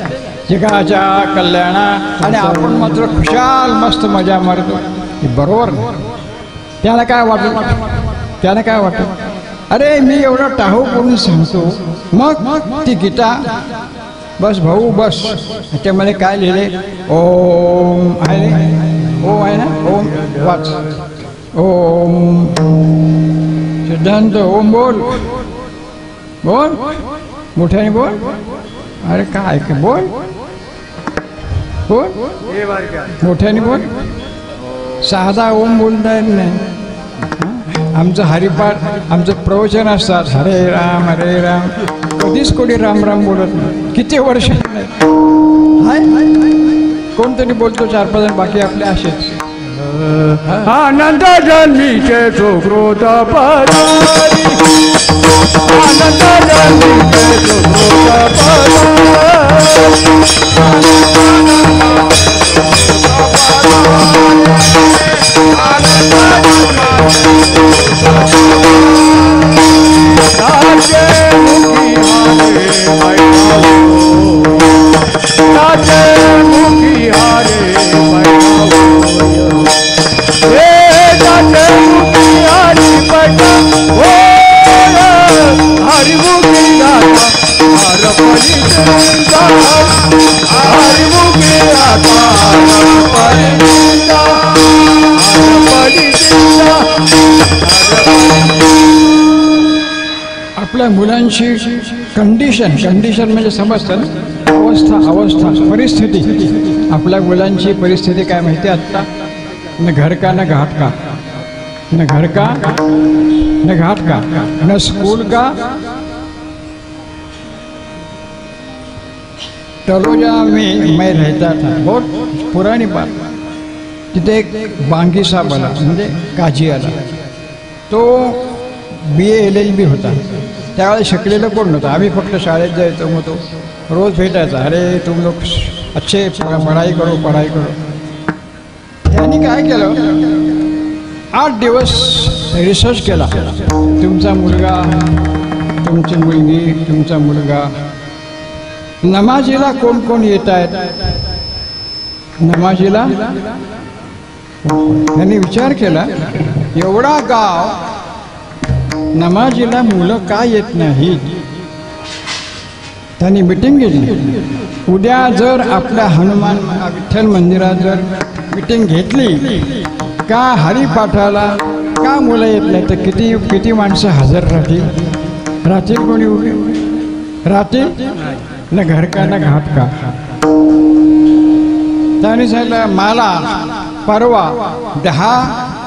जगाच्या कल्याणा, आणि आपण मात्र खुशाल मस्त मजा मारतो. बरोबर नाही. त्याला काय वाटत, त्याला काय वाटत, अरे मी एवढं टाहू करून सांगतो, मग ती गीता बस भाऊ बस. त्याच्यामध्ये काय लिहिले? ओम आहे, ओम आहे ना, ओम वाच. ओम सिद्धांत ओम बोल, बोल मोठ्याने बोल. अरे काय बोल, बोल मोठ्याने बोल. साधा ओम बोलता येत नाही. आमचं हरिपाठ, आमचं प्रवचन असतात, हरे राम कधीच कोणी राम राम बोलत नाही. किती वर्ष कोणतरी बोलतो 4-5 जण, बाकी आपले असेच. आनंद जन्मीचे सुकृत परारी, आनंद जन्मीचे सुकृत आपल्या मुलांची कंडिशन म्हणजे समजतं ना, अवस्था परिस्थिती. आपल्या मुलांची परिस्थिती काय माहिती आहे आत्ता? न घर का न घाट का, न घर का न घाट का, न स्कूल का. तलोजा में मैं रहता था, बहुत पुरानी बात. तिथे एक बांगी साहब आला, म्हणजे काजी आला. तो BA LLB होता. त्यावेळेस शिकलेलं कोण नव्हतं. आम्ही फक्त शाळेत जायचो, मग तो रोज भेटायचा. अरे तुम लोग अच्छे पढ़ाई करो. त्यांनी काय केलं, 8 दिवस रिसर्च केला. तुमचा मुलगा, तुमची मुलगी, तुमचा मुलगा नमाजीला कोण कोण येत आहेत, नमाजीला. त्यांनी विचार केला, एवढा गाव नमाजीला मुलं का येत नाही. त्यांनी मिटिंग घेतली. उद्या जर आपल्या हनुमान विठ्ठल मंदिरात जर मिटिंग घेतली का हरिपाठाला का मुलं येत नाही तर किती किती माणसं हजर राहतील कोणी उभे राहतील ना घर का ना घाट का. त्यांनी सांगितलं मला परवा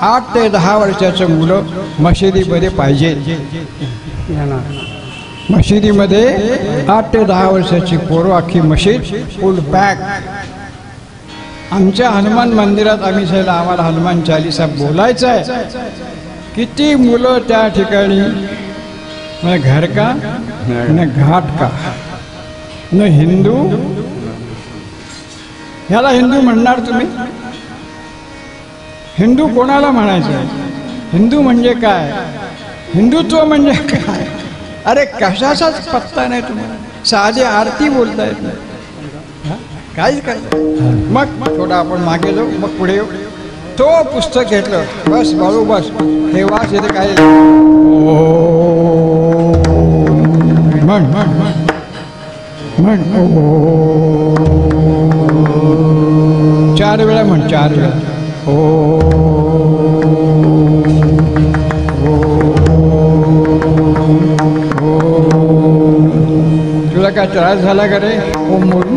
8 ते 10 वर्षाचं मुलं मशिदीमध्ये पाहिजे. मशिदीमध्ये 8 ते 10 वर्षाची पोरं अख्खी मशीद फुल पॅक. आमच्या हनुमान मंदिरात आम्ही सांगितलं आम्हाला हनुमान चालीसा बोलायचं आहे. किती मुलं त्या ठिकाणी न घर का न घाट का न हिंदू. ह्याला हिंदू म्हणणार तुम्ही? हिंदू कोणाला म्हणायचं? हिंदू म्हणजे काय? हिंदुत्व म्हणजे काय? अरे कशाचाच पत्ता नाही तुम्हाला. साधी आरती बोलता येत नाही. काहीच काय. मग थोडा आपण मागे जाऊ मग पुढे येऊ. तो पुस्तक घेतलं बस बाळू बस हे वाच येते काय म्हण म्हण म्हण 4 वेळा म्हण 4 वेळा. तुला काय त्रास झाला का रे ओम म्हणून?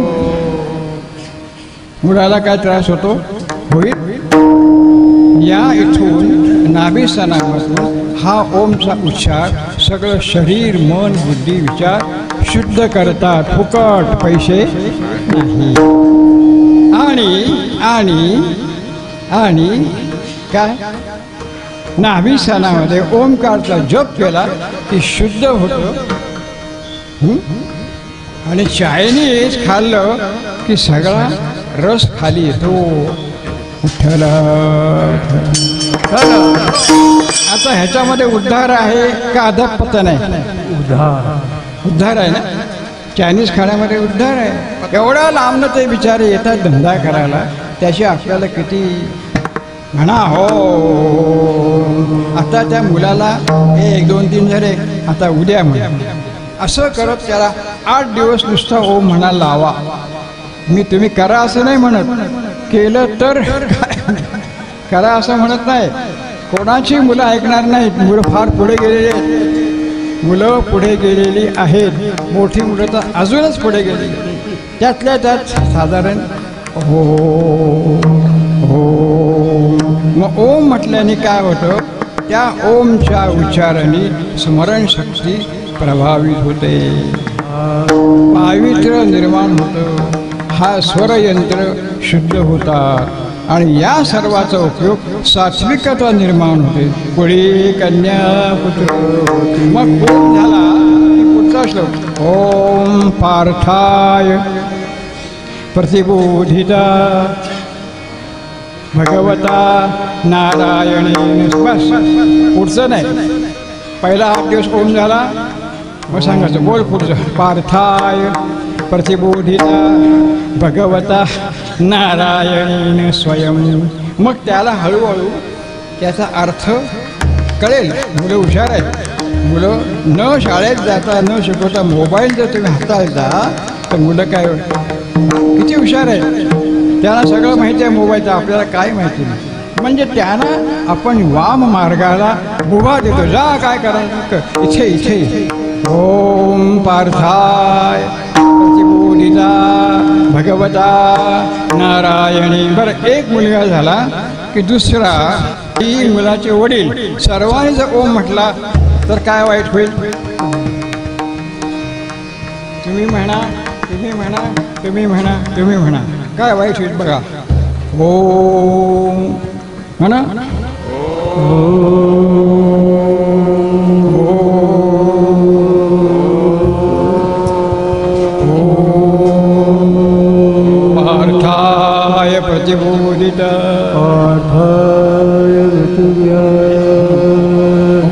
मुलाला काय त्रास होतो? होईल. या इथून नाभिस्थानापासून हा ओमचा उच्चार सगळं शरीर मन बुद्धी विचार शुद्ध करतात. फुकट पैसे नाही. आणि आणि काय नाभिस्थानामध्ये ओमकारचा जप केला की शुद्ध होतं. आणि चायनीज खाल्लं की सगळा रस खाली येतो. आता ह्याच्यामध्ये उद्धार आहे का अधःपतन आहे? उद्धार आहे ना. चायनीज खाण्यामध्ये उद्धार आहे. एवढा लांबनं ते बिचारे येतात धंदा करायला. त्याची आपल्याला किती म्हणा हो. आता त्या मुलाला 1 2 3 झाले आता उद्या म्हणा असं करत त्याला 8 दिवस नुसता ओम म्हणायला लावा. मी तुम्ही करा असं नाही म्हणत. केलं तर करा असं म्हणत नाही. कोणाची मुलं ऐकणार नाहीत. मुलं फार पुढे गेलेली आहेत. मुलं पुढे गेलेली आहेत. मोठी मुलं तर अजूनच पुढे गेलेली. त्यातल्या त्यात साधारण हो हो. मग ओम म्हटल्याने काय होतं? त्या ओमच्या उच्चाराने स्मरणशक्ती प्रभावित होते. पावित्र्य निर्माण होतं. हा स्वरयंत्र शुद्ध होतात आणि या सर्वाचा उपयोग सात्विकता निर्माण होते. कुळी कन्या पुत्र. मग ओम झाला की पुढचा श्लोक ओम पार्थाय प्रतिबोधिता भगवता नारायणे. बस पुढचं नाही. पहिला 8 दिवस ओम झाला मग सांगायचं बोल पुढचं पार्थाय प्रतिबोधिता भगवता नारायणेन स्वयं. मग त्याला हळूहळू त्याचा अर्थ कळेल. मुलं हुशार आहेत. मुलं न शाळेत जाता न शिकवता मोबाईल जर तुम्ही हाताळता तर मुलं काय किती हुशार आहेत. त्यांना सगळं माहिती आहे मोबाईलचं. आपल्याला काय माहिती नाही. म्हणजे त्यांना आपण वाम मार्गाला उभा देतो. जा काय करायचं इथे इथे. ओम पार्थाय प्रतिबोधिता भगवता नारायणी. बरं एक मुलगा झाला की दुसरा 3 मुलाचे वडील सर्वांनी जर ओम म्हटला तर काय वाईट होईल? तुम्ही म्हणा तुम्ही म्हणा तुम्ही म्हणा तुम्ही म्हणा काय वाईट होईल बघा. ओम म्हणा. पार्थाय प्रतिबोधिता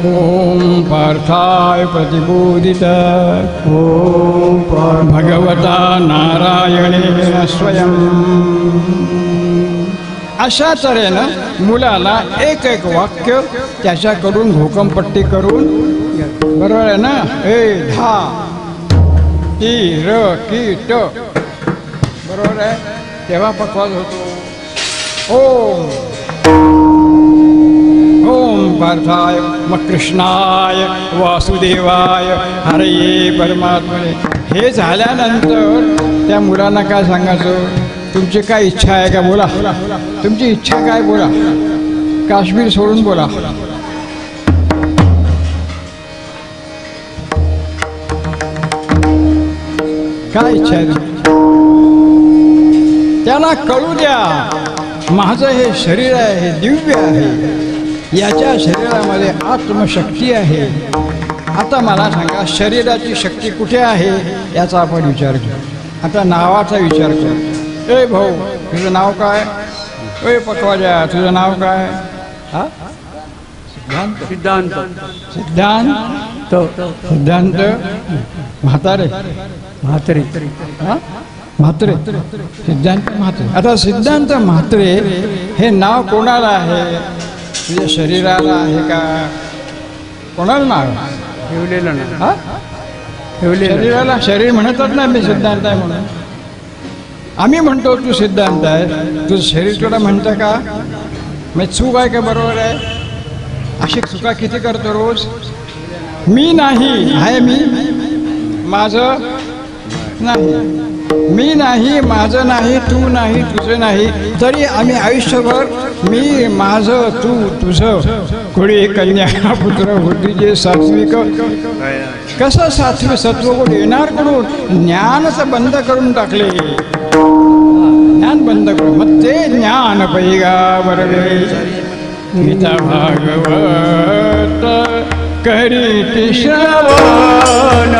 ओम पार्थाय प्रतिबोधिता ओम भगवता नारायणेन स्वयं. अशा तऱ्हेनं मुलाला एक एक वाक्य त्याच्याकडून घोकमपट्टी करून बरोबर आहे ना. ए धा टी र की ट बरोबर आहे. तेव्हा पक्वाज होतो. ओम ओम पार्थाय मग कृष्णाय वासुदेवाय हरये परमात्मने. हे झाल्यानंतर त्या मुलांना काय सांगायचं? तुमची काय इच्छा आहे का बोला. तुमची इच्छा काय बोला. काश्मीर सोडून बोला. काय इच्छा आहे? त्याला कळू द्या माझं हे शरीर आहे, हे दिव्य आहे, याच्या शरीरामध्ये आत्मशक्ती आहे. आता मला सांगा शरीराची शक्ती कुठे आहे याचा आपण विचार करू. आता नावाचा विचार करू. ए भाऊ तुझं नाव काय? ए पटवाजा तुझं नाव काय? हा सिद्धांत सिद्धांत सिद्धांत म्हातारे म्हात्रे हा म्हात्रे सिद्धांत म्हात्रे. आता सिद्धांत म्हात्रे हे नाव कोणाला आहे? तुझ्या शरीराला आहे का? कोणाला नाव ठेवलेलं ना. हा ठेवलेलं शरीराला शरीर म्हणतच नाही मी सिद्धांत आहे म्हणून. आम्ही म्हणतो तू सिद्धांत आहे, तुझं शरीर तुला म्हणतं का? मग चूक आहे का बरोबर आहे? अशी चुका किती करतो रोज. मी नाही आहे, मी माझं नाही, मी नाही माझं नाही, तू नाही तुझं नाही, तरी आम्ही आयुष्यभर मी माझं तू तुझं. कोणी कन्या पुत्र होती जे सात्विक. कसं सात्विक सत्वगुण येणार कडून? ज्ञानच बंद करून टाकले. ज्ञान बंद करून मग ते ज्ञान पैगा बरवे. गीता भागवत करीती श्रवण.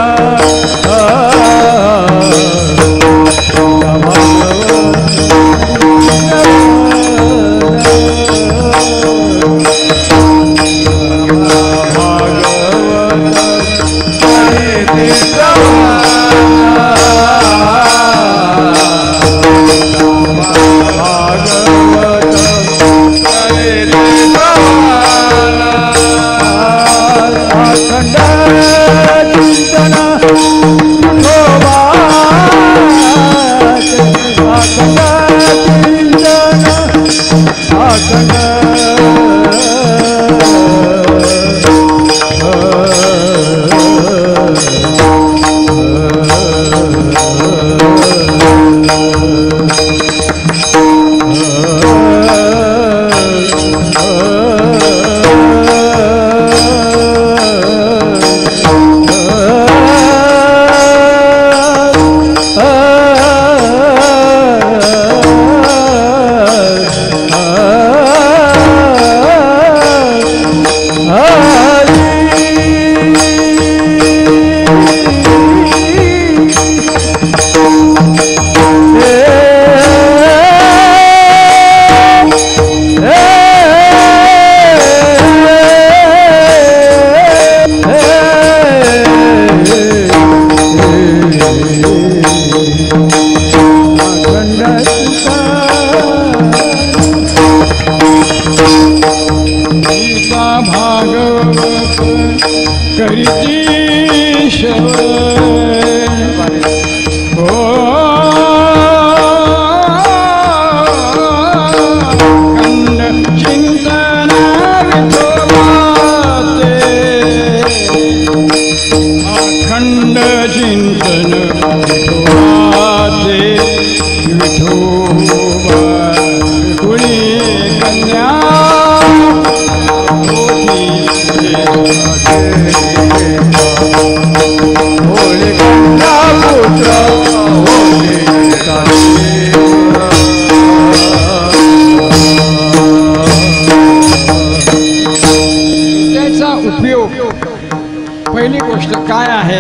पहिली गोष्ट काय आहे?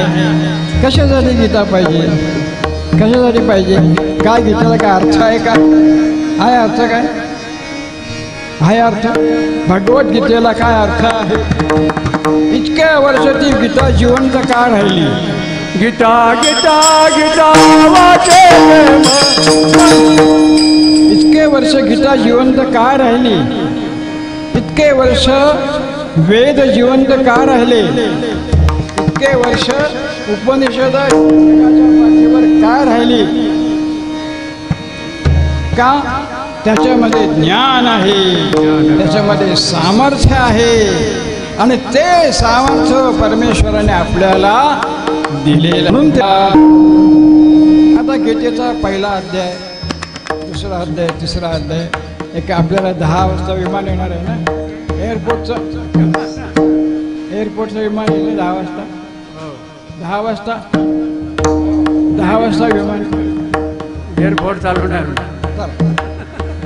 कशासाठी गीता पाहिजे? कशासाठी पाहिजे? काय गीतेला काय अर्थ आहे का? आहे अर्थ काय? आहे अर्थ? भगवद्गीतेला काय अर्थ आहे? इतक्या वर्ष ती गीता जिवंत का राहिली? गीता गीता गीता वाचे. इतके वर्ष गीता जिवंत का राहिली? इतके वर्ष वेद जिवंत का राहिले? इतके वर्ष उपनिषद पाठीवर का राहिली? का? त्याच्यामध्ये ज्ञान आहे, त्याच्यामध्ये सामर्थ्य आहे आणि ते सामर्थ्य परमेश्वराने आपल्याला दिलेलं. म्हणून आता गीतेचा पहिला अध्याय, दुसरा अध्याय, तिसरा अध्याय. एक आपल्याला 10 वाजता विमान येणार आहे ना, एअरपोर्टचं विमान येईल 10 वाजता. 10 वाजता विमान एअरपोर्ट चालवणार.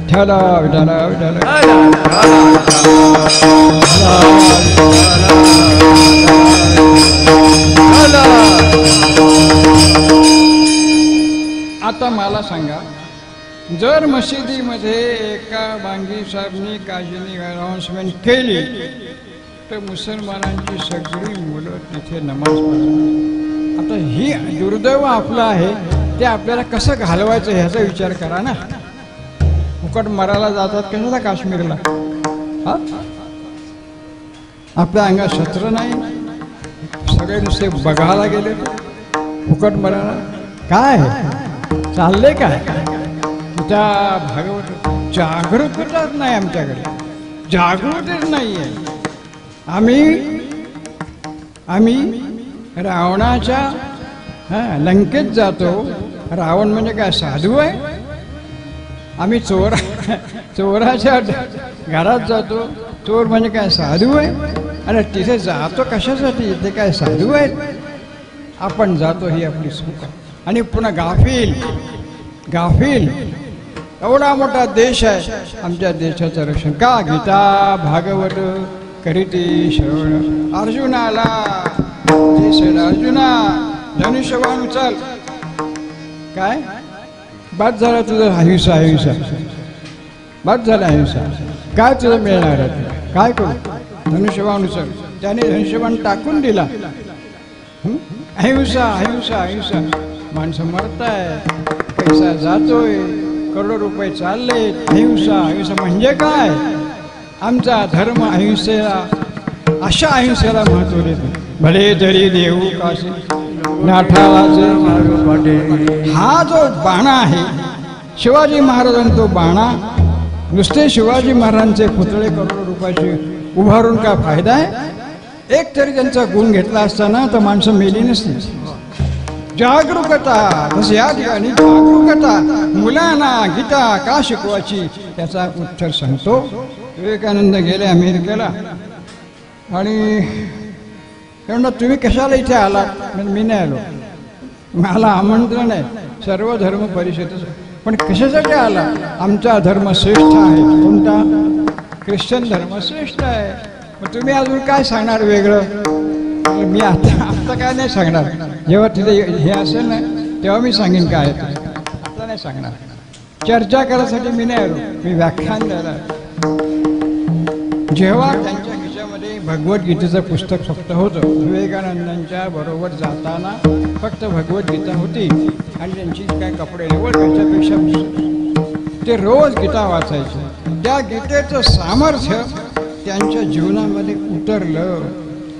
ठेवला विठाला विठाला. आता मला सांगा, जर मशिदीमध्ये एका बांगी साहेबनी काजीनी अनाउन्समेंट केली तर मुसलमानांची सगळी मुलं तिथे नमाज पढतात. आता ही दुर्दैव आपलं आहे, ते आपल्याला कसं घालवायचं ह्याचा विचार करा ना. फुकट मरायला जातात कशाला काश्मीरला? हा, आपल्या अंगात शस्त्र नाही, सगळे नुसते बघायला गेले, फुकट मरायला काय चाललंय काय? त्या भागवत जागरूकताच नाही आमच्याकडे, जागृतीच नाही आहे. आम्ही रावणाच्या लंकेत जातो. रावण म्हणजे काय साधू आहे? आम्ही चोराच्या घरात जातो. चोर म्हणजे काय साधू आहे? आणि तिथे जातो कशासाठी? ते काय साधू आहेत? आपण जातो ही आपली चूक आहे. आणि पुन्हा गाफील एवढा मोठा देश आहे, आमच्या देशाचं रक्षण का? गीता भागवत करीती श्रवण. अर्जुनाला अर्जुना धनुष्यबाण उचल. काय बाद झाला तुझं? अहिंसा बाद झाला अहिंसा. काय तुझं मिळणार आहे? काय करू? धनुष्यबाण उचल. त्याने धनुष्यबाण टाकून दिला. अहिंसा. माणसं मरताय, पैसा जातोय, करोडो रुपये चालले. अहिंसा म्हणजे काय? आमचा धर्म अहिंसेला, अशा अहिंसेला महत्त्व देतो. भले तरी देऊ काशी नाठाळाचे. हा जो बाणा आहे शिवाजी महाराजांचा, तो बाणा नुसते शिवाजी महाराजांचे पुतळे करोडो रुपयाचे उभारून का फायदा आहे? एक तरी त्यांचा गुण घेतला असताना तर माणसं मेली नसती. जागरूकता, तसं या ठिकाणी जागरूकता. मुलांना गीता का शिकवायची त्याचा उत्तर सांगतो. विवेकानंद गेले अमेरिकेला आणि म्हणलं तुम्ही कशाला इथे आला? मी नाही आलो, मला आमंत्रण आहे सर्व धर्म परिषदेचं. पण कशासाठी आला? आमचा धर्म श्रेष्ठ आहे. कोणता? ख्रिश्चन धर्म श्रेष्ठ आहे. मग तुम्ही अजून काय सांगणार वेगळं? मी आता काय नाही सांगणार. जेव्हा तिथे हे असेल ना तेव्हा मी सांगेन काय. आता नाही सांगणार. चर्चा करायसाठी मी नाही आलो, मी व्याख्यान द्यायला. जेव्हा त्यांच्या खिशामध्ये भगवद्गीतेचं पुस्तक फक्त होतं, विवेकानंदांच्या बरोबर जाताना फक्त भगवद्गीता होती आणि त्यांची काय कपडे निवड त्याच्यापेक्षा ते रोज गीता वाचायचे. त्या गीतेचं सामर्थ्य त्यांच्या जीवनामध्ये उतरलं.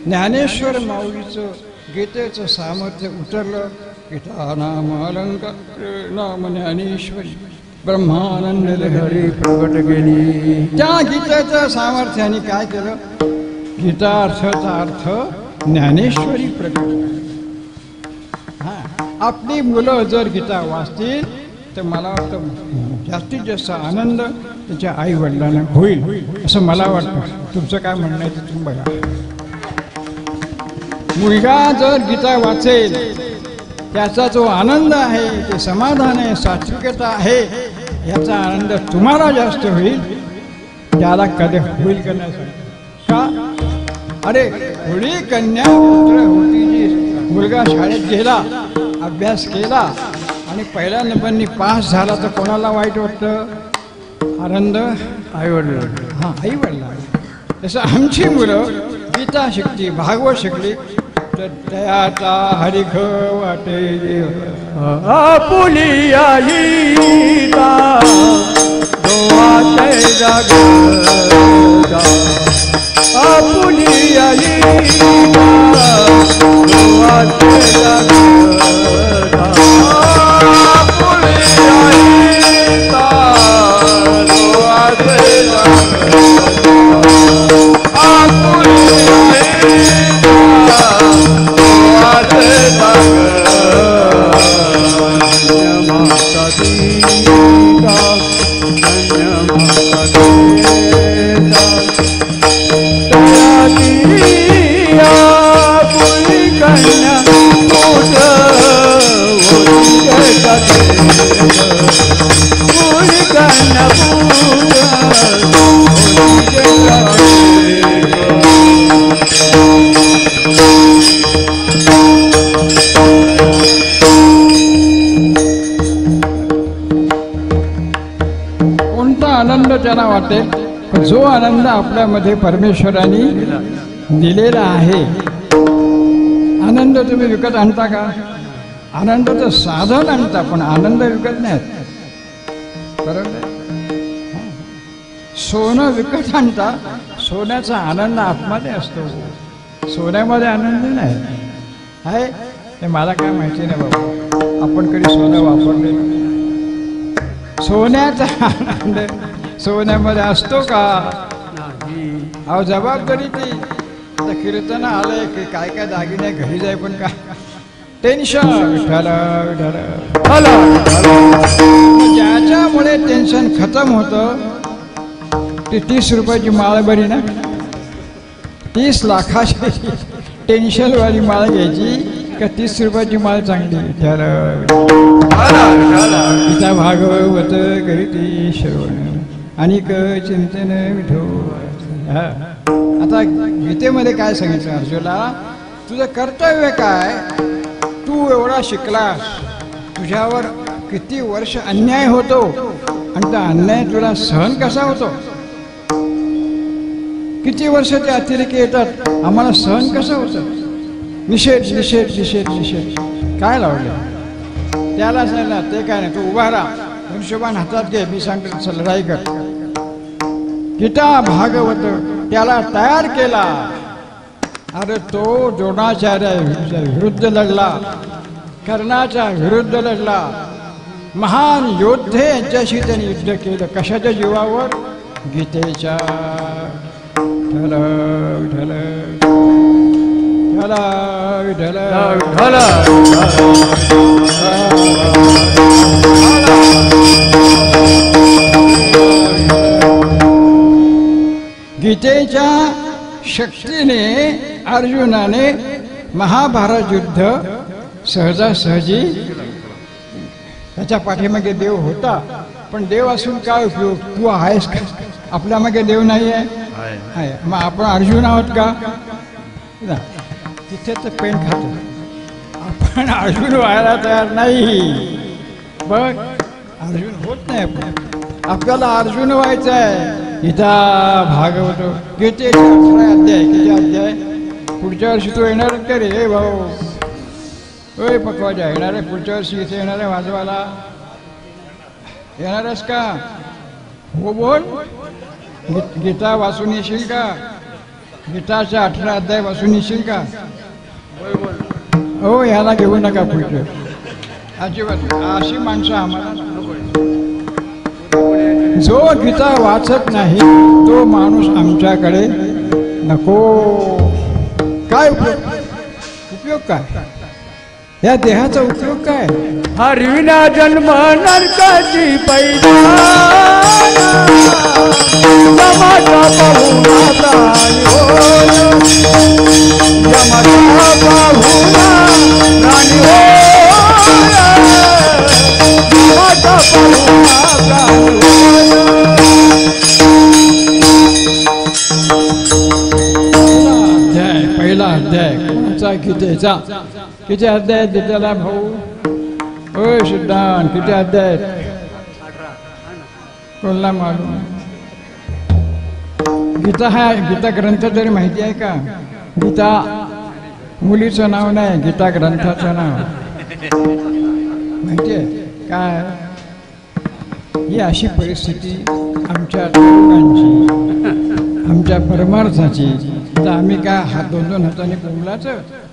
ज्ञानेश्वर माऊलीचं गीतेचं सामर्थ्य उतरलं. गीता नाम अलंकार नाम ज्ञानेश्वरी ब्रह्मानंद लहरी प्रगट केली. त्या गीतेचं सामर्थ्याने काय केलं? गीता अर्थाचा अर्थ ज्ञानेश्वरी प्रगट. आपली मुलं जर गीता वाचतील तर मला वाटतं जास्तीत जास्त आनंद त्याच्या आई वडिलांना होईल असं मला वाटतं. तुमचं काय म्हणणं आहे ते तुम्ही बघा. मुलगा जर गीता वाचेल त्याचा जो आनंद आहे, ते समाधान आहे, सात्विकता आहे, याचा आनंद तुम्हाला जास्त होईल. त्याला कधी होईल का नाही का? अरे थोडी कन्या पुत्र होती जी मुलगा शाळेत गेला, अभ्यास केला आणि पहिल्या नंबरनी पास झाला तर कोणाला वाईट वाटतं? आनंद आईवडिला. आई वडिला. तसं आमची मुलं गीता शिकली, भागवत शिकली तर त्याचा हरिख वाटे. आपुलिया गीता दोहाते जागता. आपुलिया गीता दोहाते जागता. आपुलिया गीता वाटेल, पण जो आनंद आपल्यामध्ये परमेश्वराने दिलेला आहे, आनंद तुम्ही विकत आणता का? आनंदाचं साधन आणता, पण आनंद विकत नाही. बरोबर. सोनं विकत आणता, सोन्याचा आनंद आतमध्ये असतो, सोन्यामध्ये आनंद नाही आहे. हे मला काय माहिती नाही बाबा, आपण कधी सोनं वापरलेलं? सोन्याचा आनंद सोन्यामध्ये असतो का? अहो जबाबदारी ती. आता कीर्तन आलंय की काय काय दागिने घरी जाय, पण काय टेन्शन. ज्याच्यामुळे टेन्शन खतम होतं ती 30 रुपयाची माळ बरी ना. 30 लाखाची टेन्शनवाली माळ घ्यायची का 30 रुपयाची माळ चांगली? गीता भागवत करीती श्रवण आणि चिंतन विठो. आता गीतेमध्ये काय सांगितलं अर्जुनाला? तुझं कर्तव्य काय? तू एवढा शिकलास, तुझ्यावर किती वर्ष अन्याय होतो, आणि त्या अन्याय तुला सहन कसा होतो? किती वर्ष ते अतिरेकी येतात, आम्हाला सहन कसं होतं? निषेध निषेध निषेध निषेध काय लावलं त्याला? सांगितलं ते काय नाही, तू उभा राहा, धनुष्यबाण हातात घे, मी सांगतो लढाई कर. गीता भागवत त्याला तयार केला. अरे तो द्रोणाचार्या विरुद्ध लढला, कर्णाच्या विरुद्ध लढला, महान योद्धे यांच्याशी त्यांनी युद्ध केलं. कशाच्या जीवावर? गीतेच्या. विठ्ठल विठ्ठल विठ्ठल विठ्ठल. गीतेच्या शक्तीने अर्जुनाने महाभारत युद्ध सहजासहजी. त्याच्या पाठीमागे देव होता, पण देव असून काय उपयोग? तू आहेस का? आपल्या मागे देव नाही आहे. मग आपण अर्जुन आहोत का? तिथे तर पेन खातो आपण. अर्जुन व्हायला तयार नाही. बघ अर्जुन होत नाही आपण. आपल्याला अर्जुन व्हायचं आहे. गीता भागवत गीतेचे 18 अध्याय. किती अध्याय? पुढच्या वर्षी तू येणार का रे भाऊ? होय पकवाजा येणार आहे पुढच्या वर्षी इथे येणार आहे वाजवायला? येणारच का? हो बोल. गीता वाचून येशील का? गीताचे 18 अध्याय वाचून येशील का? हो ह्याला घेऊ नका पुढचं अजिबात. अशी माणसं आम्हाला. जो गीता वाचत नाही तो माणूस आमच्याकडे नको. काय उपयोग? उपयोग काय? या देहाचा उपयोग काय? हरविना जन्म नरकाची पैदा, यमाचा पाहुणा राणी हो, यमाचा पाहुणा अध्याय. पहिला अध्याय कोणाचा? गीतेचा. किती अध्याय गीतेला भाऊ? होय सिद्धांत किती अध्याय? कोणाला मालूम? गीता हा गीता ग्रंथ तरी माहिती आहे का? गीता मुलीचं नाव नाही, गीता ग्रंथाचं नाव माहिती आहे काय? ही अशी परिस्थिती आमच्या तरुणांची, आमच्या परमार्थाची. तर आम्ही काय हात 2-2 हाताने बोलायचं?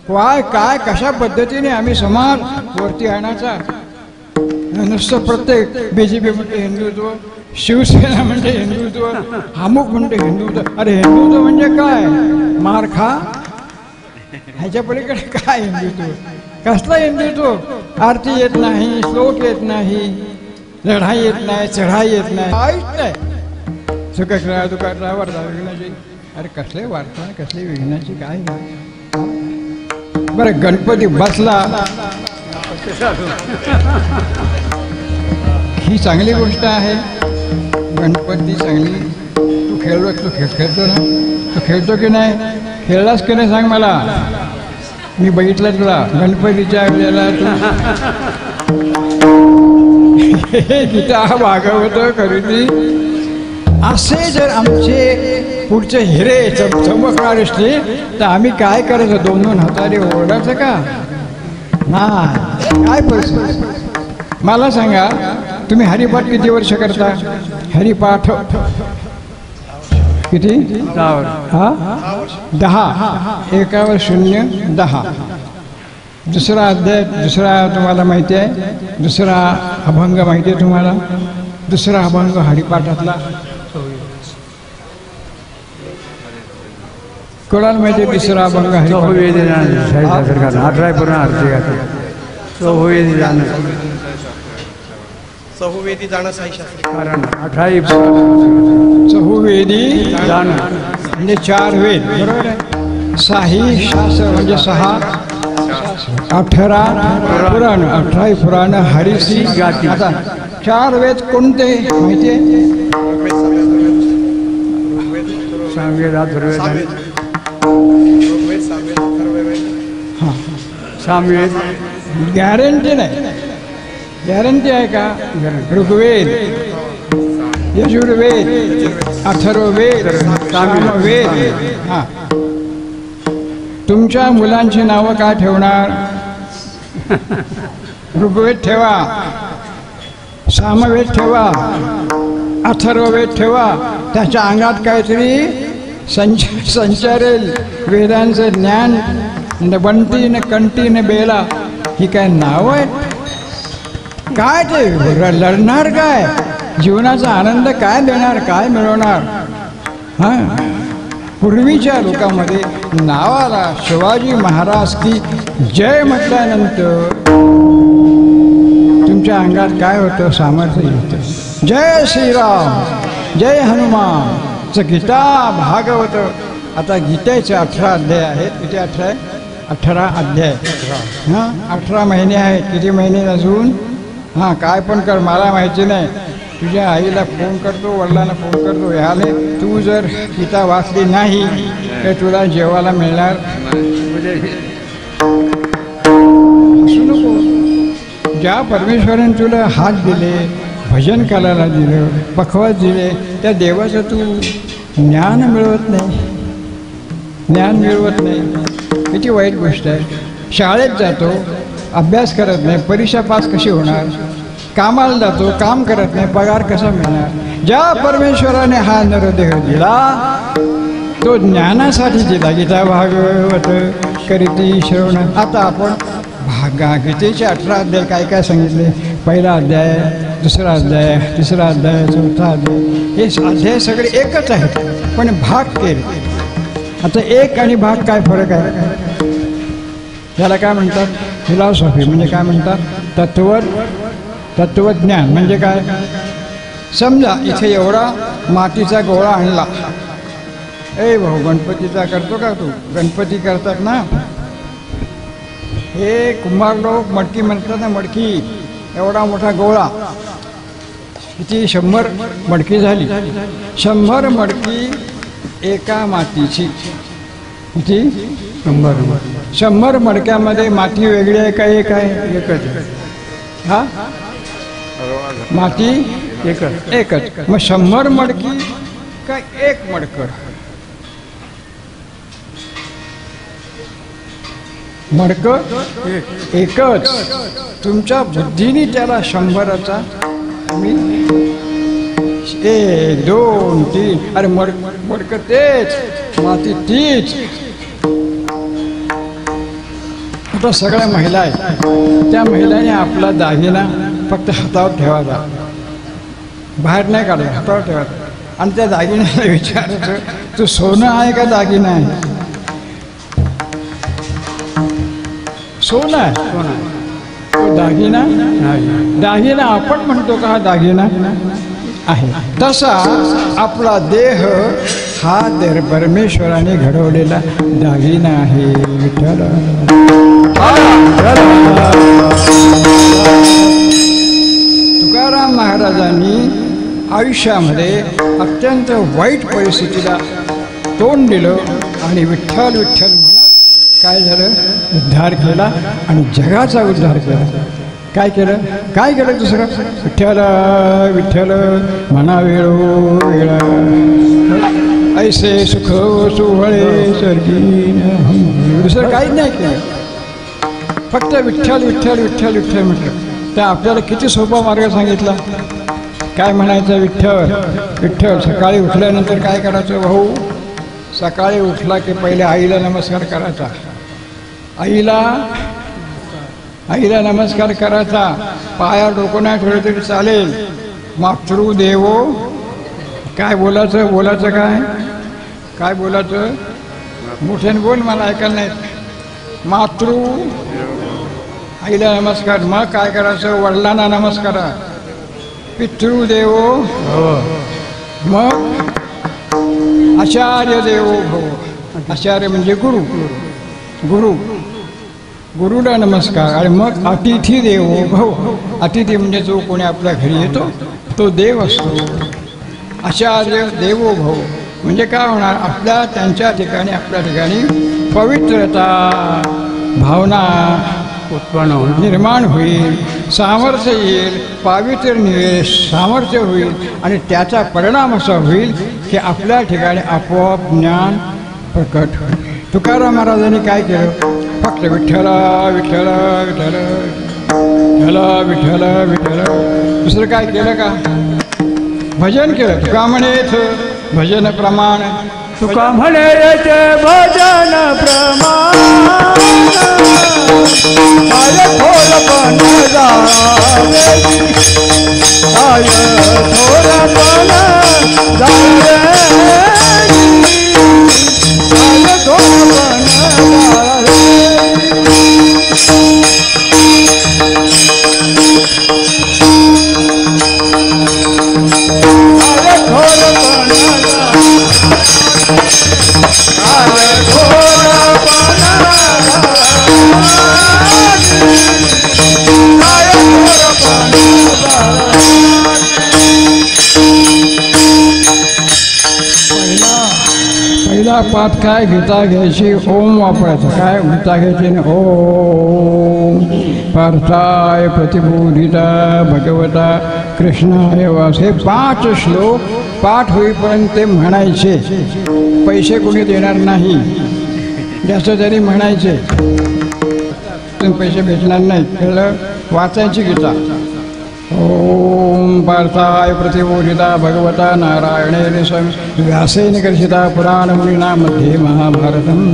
काय काय कशा पद्धतीने आम्ही समाज वरती आणायचा? नुसतं प्रत्येक BJP म्हणते हिंदुत्व, शिवसेना म्हणजे हिंदुत्व, अमुक म्हणते हिंदुत्व. अरे हिंदुत्व म्हणजे काय? मार खा, ह्याच्या पलीकडे काय हिंदुत्व? कसला हिंदुत्व? आरती येत नाही, श्लोक येत नाही, लढाई येत नाही, चढाई येत नाही, काहीच नाही. सुखकरा दुःखकरा वार्ता विघ्नाची. अरे कसले वार्ता, कसले विघ्नाची? काय? बरं गणपती बसला ही चांगली गोष्ट आहे. गणपती चांगली. तू खेळलो, तू खेळतो ना? तू खेळतो की नाही? खेळलास की नाही सांग मला. मी बघितलं तुला गणपतीच्या वेळेला. तू गीता भागवत करीती असे जर आमचे पुढचे हिरे चमकणार असले तर आम्ही काय करायचं? 2-2 हाताने ओरडायचं का? नाही. काय परिस्थिती मला सांगा. तुम्ही हरिपाठ किती वर्ष करता? हरिपाठ किती? 10. एकावर 0 10. दुसरा अध्याय दुसरा तुम्हाला माहिती आहे. दुसरा अभंग माहिती आहे तुम्हाला. दुसरा अभंग हरिपाठातला कोणाला माहिती आहे? दुसरा अभंग चहुवेदी जाणं चहुवेदी जाणं म्हणजे 4 वेद बरोबर आहे. साही शास्त्र म्हणजे 6. 18 पुराण 18 पुराण हरिसी गाती. आता 4 वेद कोणते माहिती आहे? सामवेद गॅरंटी नाही. गॅरंटी आहे का? ऋग्वेद, यजुर्वेद, अथर्ववेद, सामवेद. हां, तुमच्या मुलांची नावं काय ठेवणार? ऋग्वेद ठेवा, सामवेद ठेवा, अथर्ववेद ठेवा. त्याच्या अंगात काहीतरी संचारेल वेदांचं ज्ञान. न बंटी न कंटी न बेला ही काय नावं आहेत? काय ते लढणार काय? जीवनाचा आनंद काय देणार? काय मिळवणार? हां, पूर्वीच्या लोकांमध्ये नावाला शिवाजी महाराज की जय म्हटल्यानंतर तुमच्या अंगात काय होतं? सामर्थ्य होतं. जय श्रीराम, जय हनुमानचं गीता भागवत. आता गीतेचे 18 अध्याय आहेत. किती 18 आहे? 18 अध्याय. हां, 18 महिने आहेत. किती महिने अजून? हां, काय पण कर, मला माहिती नाही. तुझ्या आईला फोन करतो, वडिलांना फोन करतो. ह्याले तू जर गीता वाचली नाही तर तुला जेवायला मिळणार असू नको. ज्या परमेश्वराने तुला हात दिले, भजन करायला दिलं, पखवाज दिले, त्या देवाचं तू ज्ञान मिळवत नाही. ज्ञान मिळवत नाही. किती वाईट गोष्ट आहे. शाळेत जातो, अभ्यास करत नाही, परीक्षा पास कशी होणार? कामाला जातो, काम करत नाही, पगार कसा मिळणार? ज्या परमेश्वराने हा नरदेह दिला तो ज्ञानासाठी दिला. गीता भागवत करीती श्रवण. आता आपण गीतेचे 18 अध्याय काय काय सांगितले? पहिला अध्याय, दुसरा अध्याय, तिसरा अध्याय, चौथा अध्याय. हे अध्याय सगळे एकच आहेत पण भाग केले. आता एक आणि भाग काय फरक आहे? त्याला काय म्हणतात? फिलॉसॉफी म्हणजे काय म्हणतात? तत्वज्ञान म्हणजे काय? समजा इथे एवढा मातीचा गोळा आणला. ए भाऊ, गणपतीचा करतो का तू? गणपती करतात ना. हे कुंभार लोक मडकी म्हणतात ना, मडकी. एवढा मोठा गोळा, किती 100 मडकी झाली. 100 मडकी एका मातीची. किती? 100 मडक्यामध्ये माती वेगळी आहे का? एक आहे? एकच. हा, माती एकच. मग 100 मडकी का एक मडकं? मडकं एकच. तुमच्या बुद्धीने त्याला 100चा 1 2 3. अरे मडकं तेच, माती तीच. आता सगळ्या महिला आहेत. त्या महिलाने आपला दागिना फक्त हातावर ठेवायचा, बाहेर नाही काढायचा, हातावर ठेवायचा. आणि त्या दागिन्याला विचारायचं, तू सोनं आहे का दागिना आहे? सोनं आहे. तो दागिना नाही. दागिना आपण म्हणतो का हा दागिना आहे? तसा आपला देह हा परमेश्वराने घडवलेला दागिना आहे. विठ्ठल. तुकाराम महाराजांनी आयुष्यामध्ये अत्यंत वाईट परिस्थितीला तोंड दिलं आणि विठ्ठल विठ्ठल म्हणत काय झालं? उद्धार केला आणि जगाचा उद्धार केला. काय केलं दुसरं? विठ्ठल विठ्ठल म्हणा वेळोवेळा ऐसे सुख सोहळे स्वर्गीन. दुसरं काहीच नाही केलं, फक्त विठ्ठल विठ्ठल विठ्ठल विठ्ठल म्हटलं. तर आपल्याला किती सोपा मार्ग सांगितला. काय म्हणायचं? विठ्ठल विठ्ठल. सकाळी उठल्यानंतर काय करायचं भाऊ? सकाळी उठला की पहिले आईला नमस्कार करायचा. आईला नमस्कार करायचा. पाया डोकं नाही ठेवलं तरी चालेल. मातृदेवो काय बोलायचं काय बोलायचं? मोठ्याने बोल, मला ऐकायला नाही. मातृ आईला नमस्कार. मग काय करायचं? वडिलांना नमस्कार. पितृदेवो, मग आचार्य देवो भव. आचार्य म्हणजे गुरुला नमस्कार. आणि मग अतिथी देवो भव. अतिथी म्हणजे जो कोणी आपल्या घरी येतो तो देव असतो. आचार्य देवो भव म्हणजे काय होणार? आपल्या त्यांच्या ठिकाणी आपल्या ठिकाणी पवित्रता भावना उत्पन्न निर्माण होईल, सामर्थ्य येईल, पावित्र्य निवेश सामर्थ्य होईल. आणि त्याचा परिणाम असा होईल की आपल्या ठिकाणी आपोआप ज्ञान प्रकट होईल. तुकाराम महाराजांनी काय केलं? फक्त विठ्ठल विठ्ठल विठ्ठल विठ्ठल विठ्ठल विठ्ठल. दुसरं काय केलं का? भजन केलं. तुका म्हणेच भजन प्रमाण. तुका म्हणेचे भजन प्रमाण. काय थोरपण जावे, काय थोरपण जावे, काय थोरपण जावे. पहिला पाठ काय? गीता घ्यायची, ओम वापरायचं. काय गीता घ्यायची? ओम पार्थाय प्रतिबोधिता भगवता कृष्णाय वास. हे 5 श्लोक पाठ होईपर्यंत ते म्हणायचे. पैसे कोणी देणार नाही, जास्त तरी म्हणायचे. पैसे भेटणार नाही, कळलं? वाचायची गीता. ओम पार्थाय प्रतिबोधिता भगवता नारायणेन व्यासेन कर्षिता पुराणमुनिना मध्ये महाभारतम्.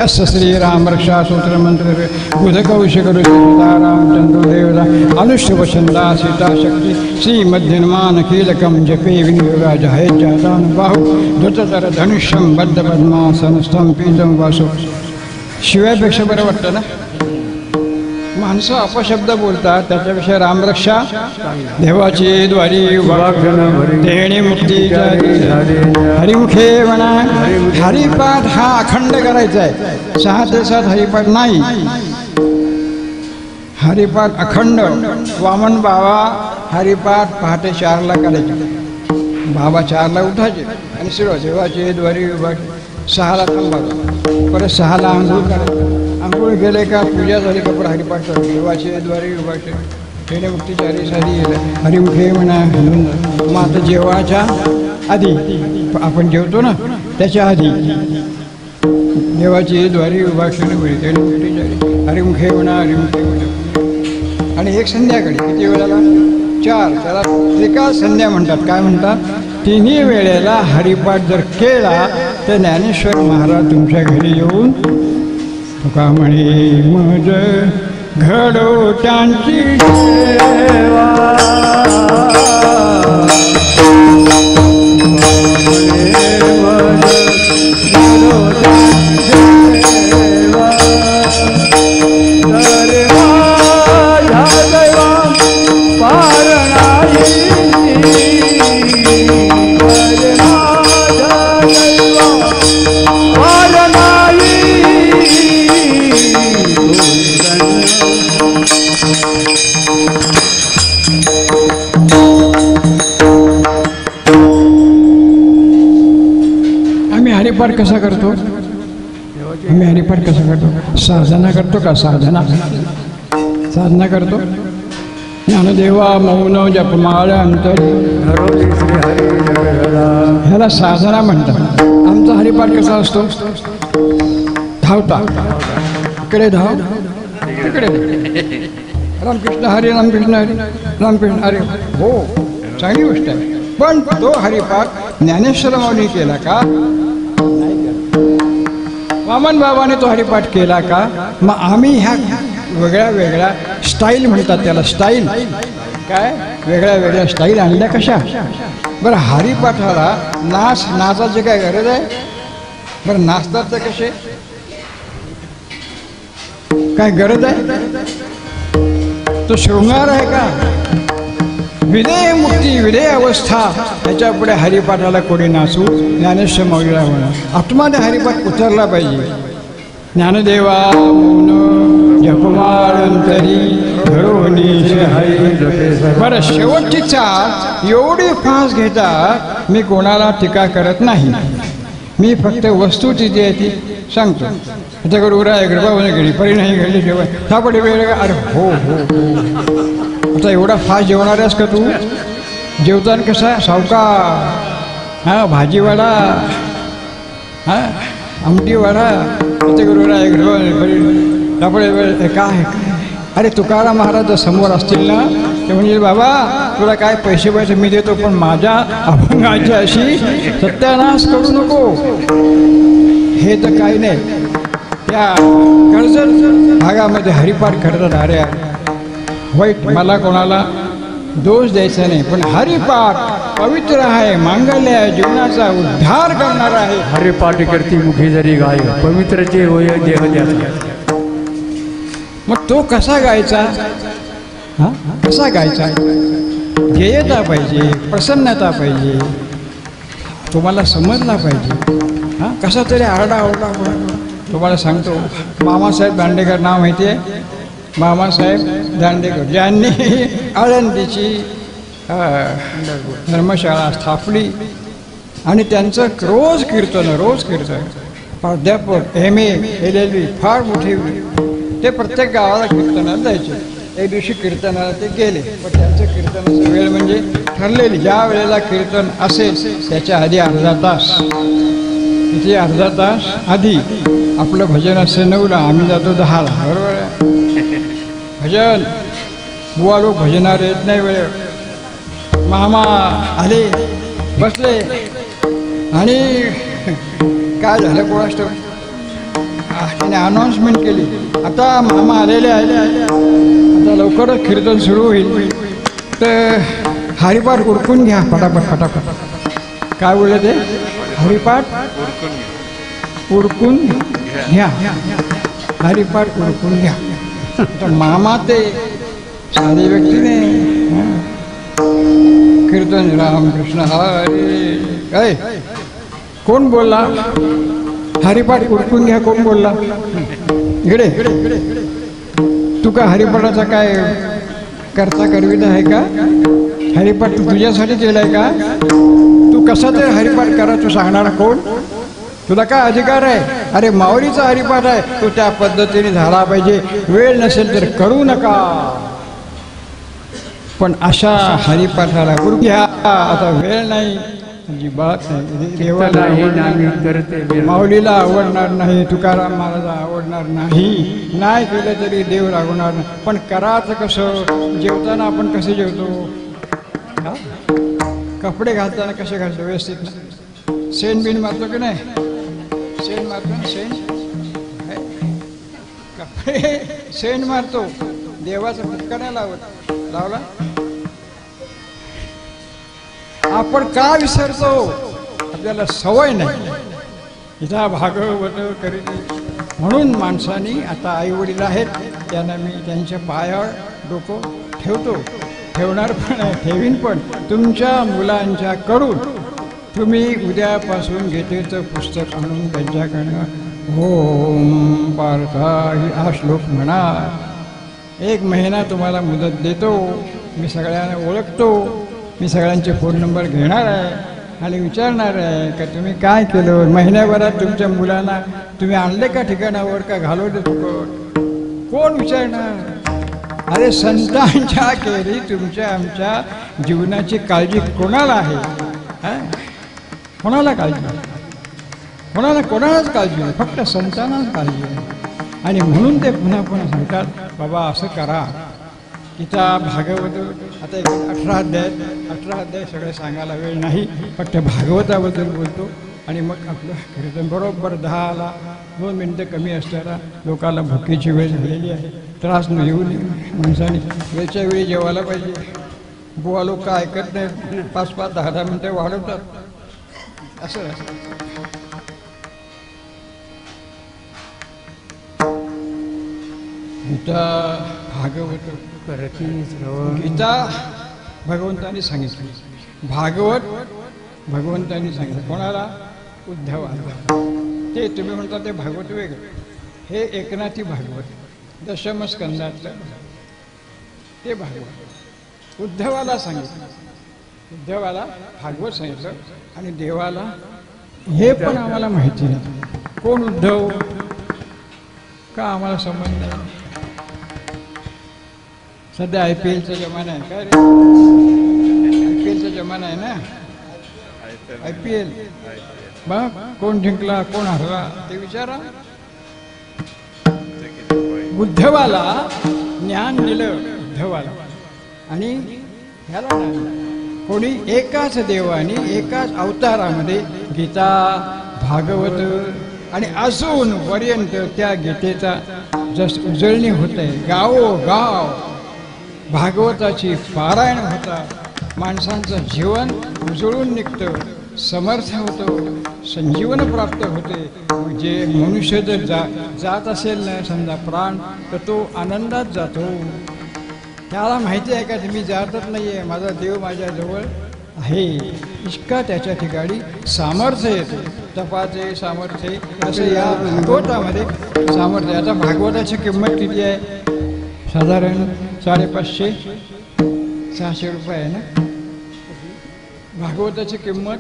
अस्य श्रीराम रक्षा सूत्र मंत्र बुधकौशिकरुता रामचंद्र देवता अनुष्ठवछंदा सीता शक्ती श्रीमध्यनुमान कीलकम जपे विनियोगा जहे जातानुबाहु धृततर धनुष्यम बद्ध पद्मासनस्थम पीतम वासु. शिवायपेक्षा बरं वाटतं ना? माणसं अपशब्द बोलतात, त्याच्यापेक्षा रामरक्षा देवाची द्वारी देणे मुक्ती हरिमुखे म्हणा. हरिपाठ हा अखंड करायचा आहे. 6 ते 7 हरिपाठ नाही. हरिपाठ अखंड. वामन बाबा हरिपाठ पहाटे 4ला करायचे. बाबा 4ला उठायचे आणि सर्व देवाची द्वारी उभायचे. 6ला थांबायचं, परत 6ला आंघोळ करायचं. आंघोळ गेले का पूजा झाली का परत हरिपाठ करतो. देवाचे द्वारे उभायचे. खेणे मुक्तीच्या आधी हरिमुखे म्हणा. मग आता जेवाच्या आधी आपण जेवतो ना, त्याच्या आधी देवाची द्वारी उभाषण होईल. खेणे मुक्तीच्या आधी हरिमुखे म्हणा हरिमुखे म्हणा. आणि एक संध्याकाळी किती वेळेला? 4. त्याला त्रिकाळ संध्या म्हणतात. काय म्हणतात? 3 वेळेला हरिपाठ जर केला तर ज्ञानेश्वर महाराज तुमच्या घरी येऊन तुका म्हणे मज घडो त्यांची सेवा. हरिपाठ कसा करतो? आम्ही हरिपाठ कसा करतो? साधना करतो का? साधना साधना करतो. ज्ञानदेवा मौन जपमाळ अंतरी घरोली श्री हरी जगदला. ह्याला साधना म्हणतात. आमचा हरिपाठ कसा असतो? धावता, इकडे धाव, तिकडे रामकृष्ण हरी रामकृष्ण हरी रामकृष्ण हरी. हो, चांगली गोष्ट आहे. पण तो हरिपाठ ज्ञानेश्वर माऊली केला का? वामन बाबाने तो हरिपाठ केला का? मग आम्ही ह्या वेगळ्या वेगळ्या स्टाईल म्हणतात त्याला, स्टाईल काय वेगळ्या वेगळ्या स्टाईल आणल्या कशा? बरं, हरिपाठाला नाचाची काय गरज आहे? बरं, नाचतात तर कसे? काय गरज आहे? तो शृंगार आहे का? विदेह मुक्ती, विदेह अवस्था, याच्या पुढे हरिपाठाला कोणी नाचू? ज्ञानेश्वर माऊलीला म्हणा आत्माने हरिपाठ उतरला पाहिजे. ज्ञानदेवा मौन जपमाळंतरी घरोनी श्री हरी जगदला. बरं, शेवटची चाल एवढी फास्ट घेतात. मी कोणाला टीका करत नाही, मी फक्त वस्तूची जी आहे ती सांगतो. त्याच्याकडे उरा आहे गृभावने घडी परी नाही घडली जेवण सापडे वेळ. अरे हो हो हो, आता एवढा फास्ट जेवणार आहेस का तू? जेवताना कसा सावकार, हां भाजीवाडा, हां आमटीवाडा, त्याच्याकडे उरा आहे गृभावने परी सापडे वेळ. काय अरे तुकाराम महाराज समोर असतील ना, ते म्हणजे बाबा तुला काय पैसे मी देतो, पण माझ्या अभंगाची अशी सत्यानाश करू नको. हे तर काही नाही. त्या कर्जत भागामध्ये हरिपाठ करतात. अरे वाईट, मला कोणाला दोष द्यायचा नाही, पण हरिपाठ पवित्र आहे, मांगल्य आहे, जीवनाचा उद्धार करणार आहे. हरिपाठ करती मुखी जरी गाय पवित्रचे होय देह द्याचा. मग तो कसा गायचा? हां, कसा गायचा? ध्येयता पाहिजे, प्रसन्नता पाहिजे, तुम्हाला समजला पाहिजे. हां, कसा तरी आरडा तुम्हाला सांगतो. मामासाहेब दांडेकर नाव माहिती आहे? मामासाहेब दांडेकर, ज्यांनी आळंदीची धर्मशाळा स्थापली आणि त्यांचं रोज कीर्तन प्राध्यापक MA LLB फार मोठी. ते प्रत्येक गावाला कीर्तनाला जायचे. एक दिवशी कीर्तनाला ते गेले, पण त्यांचं कीर्तनाचा वेळ म्हणजे ठरलेली, ज्या वेळेला कीर्तन असेल त्याच्या आधी अर्धा तास, तिथे अर्धा तास आधी आपलं भजन असेल 9ला, आम्ही जातो 10ला. बरोबर आहे? भजन बुवा लोक भजनावर येत नाही वेळ. मामा आले, बसले आणि काय झालं कोणास ठाऊक, त्याने अनाऊन्समेंट केली, आता मामा आलेले आता लवकरच कीर्तन सुरू होईल, तर हरिपाठ उरकून घ्या फटाफट. काय बोलले ते? हरिपाठ उरकून घ्या, हरिपाठ उरकून घ्या. तर मामा ते साधी व्यक्तीने कीर्तन रामकृष्ण हरी. काय कोण बोलला? हरिपाठ उरकून घ्या कोण बोलला? इकडे तू का हरिपाठाचा काय करविता आहे का? हरिपाठ तुझ्यासाठी केलाय का? तू कसा तरी हरिपाठ करा, तू सांगणार कोण? तुला काय अधिकार आहे? अरे माऊलीचा हरिपाठ आहे, तो त्या पद्धतीने झाला पाहिजे. वेळ नसेल तर करू नका, पण अशा हरिपाठाला उरकून घ्या. आता वेळ नाही, अजिबात नाही. देवाला माऊलीला आवडणार नाही, तुकाराम महाराज आवडणार नाही, नाही केलं तरी देव रागवणार नाही. पण करायचं कसं? जेवताना आपण कसे जेवतो? कपडे घालताना कसे घालतो? व्यवस्थित शेण बिन मारतो की नाही? शेण मारतो ना, शेण कपडे शेण मारतो, देवाचा फटका नाही लावला. आपण का विसरतो? आपल्याला सवय नाही. इथं भागवत करीत. म्हणून माणसांनी, आता आईवडील आहेत त्यांना मी त्यांच्या पायावर डोकं ठेवणार पण आहे, ठेवीन पण. तुमच्या मुलांच्या कडून तुम्ही उद्यापासून गीतेचं पुस्तक आणून त्यांच्याकडनं ओम पार्था हा श्लोक म्हणा. 1 महिना तुम्हाला मुदत देतो. मी सगळ्यांना ओळखतो, मी सगळ्यांचे फोन नंबर घेणार आहे आणि विचारणार आहे का तुम्ही काय केलं. महिन्याभरात तुमच्या मुलांना तुम्ही आणले का ठिकाणावर, का घालवले फुकट? कोण विचारणार? अरे संतांच्या केरी तुमच्या आमच्या जीवनाची काळजी कोणाला आहे? हा? कोणाला काळजी आहे? कोणालाच काळजी नाही, फक्त संतांनाच काळजी आहे. आणि म्हणून ते पुन्हा पुन्हा सांगतात बाबा असं करा. गीता भागवत आता 18 अध्याय सगळे सांगायला वेळ नाही, फक्त भागवताबद्दल बोलतो आणि मग आपलं कीर्तन बरोबर 10ला 2 मिनटं कमी असताना लोकांना भुकेची वेळ झालेली आहे. त्रास न येऊ नये माणसाने वेळच्या वेळी जेवायला पाहिजे. बुवा लोक काय ऐकत नाही, 5-5, 10-10 मिनटं वाढवतात असं. गीता भागवत गीता भगवंतांनी सांगितली, भागवत भगवंतांनी सांगितलं. कोणाला? उद्धवाला. ते तुम्ही म्हणता ते भागवत वेगळं, हे एकनाथी भागवत दशमस्कंदातलं ते भागवत उद्धवाला सांगितलं. उद्धवाला भागवत सांगितलं आणि देवाला हे पण आम्हाला माहिती नाही. कोण उद्धव? का आम्हाला संबंध नाही. सध्या IPLचा जमाना आहे. काय रे, IPLचा जमाना आहे ना. IPL बघ, कोण जिंकला कोण हरला ते विचारा. उद्धवाला ज्ञान दिलं उद्धवाला आणि ह्याला नाही. कोणी एकाच देवाने एकाच अवतारामध्ये गीता भागवत आणि अजून पर्यंत त्या गीतेचा जस उजळणी होते. गावोगाव भागवताची पारायण होता. माणसांचं जीवन उजळून निघतं, समर्थ होतं, संजीवन प्राप्त होते. जे मनुष्य जर जात असेल ना समजा प्राण, तर तो आनंदात जातो. त्याला माहिती आहे का मी जातच नाही आहे, माझा देव माझ्याजवळ आहे. इतका त्याच्या ठिकाणी सामर्थ्य येते, तपाचे सामर्थ्य. असं या भागवतामध्ये सामर्थ्य. आता भागवताची किंमत किती आहे? साधारण 550-600 रुपये आहे ना भागवताची किंमत.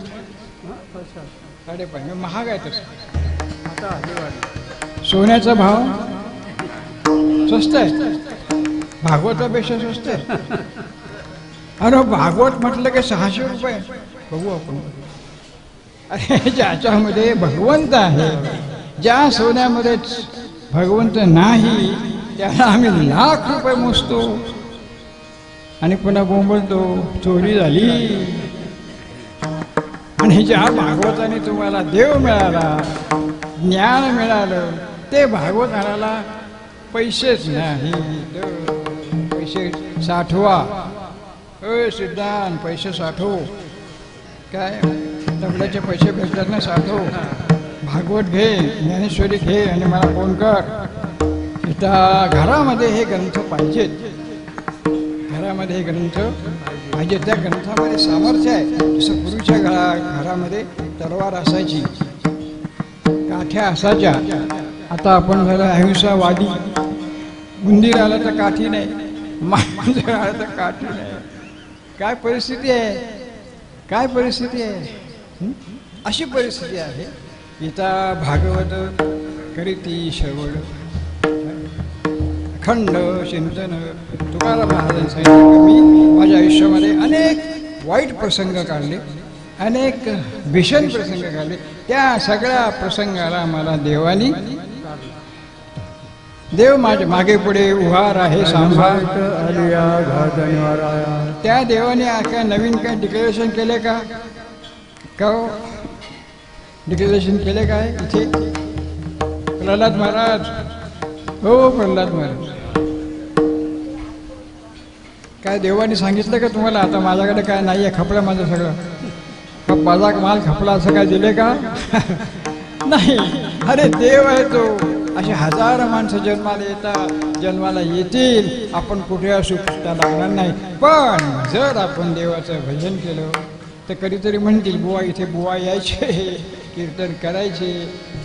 550 महाग आहे तसं. सोन्याचा भाव स्वस्त आहे, भागवतापेक्षा स्वस्त आहे. अरे भागवत म्हटलं की 600 रुपये. बघू आपण. अरे ज्याच्यामध्ये भगवंत आहे, ज्या सोन्यामध्ये भगवंत नाही त्याला आम्ही लाख रुपये मोजतो आणि पुन्हा बोंबलतो चोरी झाली. आणि ज्या भागवताने तुम्हाला देव मिळाला, ज्ञान मिळालं, ते भागवत आणायला पैसेच नाही. पैसे साठवा. सिद्धांत पैसे साठव. काय तबल्याचे पैसे भेटतात ना, साठव. भागवत घे, ज्ञानेश्वरी घे आणि मला फोन कर. इथं घरामध्ये हे ग्रंथ पाहिजेत. घरामध्ये हे ग्रंथ पाहिजे. त्या ग्रंथामध्ये सामर्थ्य आहे. जसं पूर्वीच्या घरामध्ये तलवार असायची, काठ्या असायच्या. आता आपण झालं अहिंसावादी. उंदीर आला तर काठी नाही, मांजर आला तर काठी नाही. काय परिस्थिती आहे, काय परिस्थिती आहे. अशी परिस्थिती आहे. गीता भागवत करीती श्रवण अखंड चिंतन. तुकाराम महाराजांनी सांगितलं की मी माझ्या आयुष्यामध्ये अनेक वाईट प्रसंग काढले, अनेक भीषण प्रसंग काढले. त्या सगळ्या प्रसंगाला मला देवानी, देव माझ्या मागे पुढे उभा आहे, सांभाळ. त्या देवाने काय नवीन काय डिक्लेरेशन केले का? डिक्लेरेशन केले काय इथे? प्रल्हाद महाराज, हो प्रल्हाद महाराज, काय देवाने सांगितलं का तुम्हाला आता माझ्याकडे काय नाही आहे, खपलं माझं सगळं, माझा माल खपला असं काय दिले का? नाही. अरे देव आहे तो. असे हजार माणसं जन्माला येतात, जन्माला येतील. आपण कुठे असू त्या लागणार नाही. पण जर आपण देवाचं भजन केलं तर कधीतरी म्हणतील बुवा इथे बुवा यायचे, कीर्तन करायचे,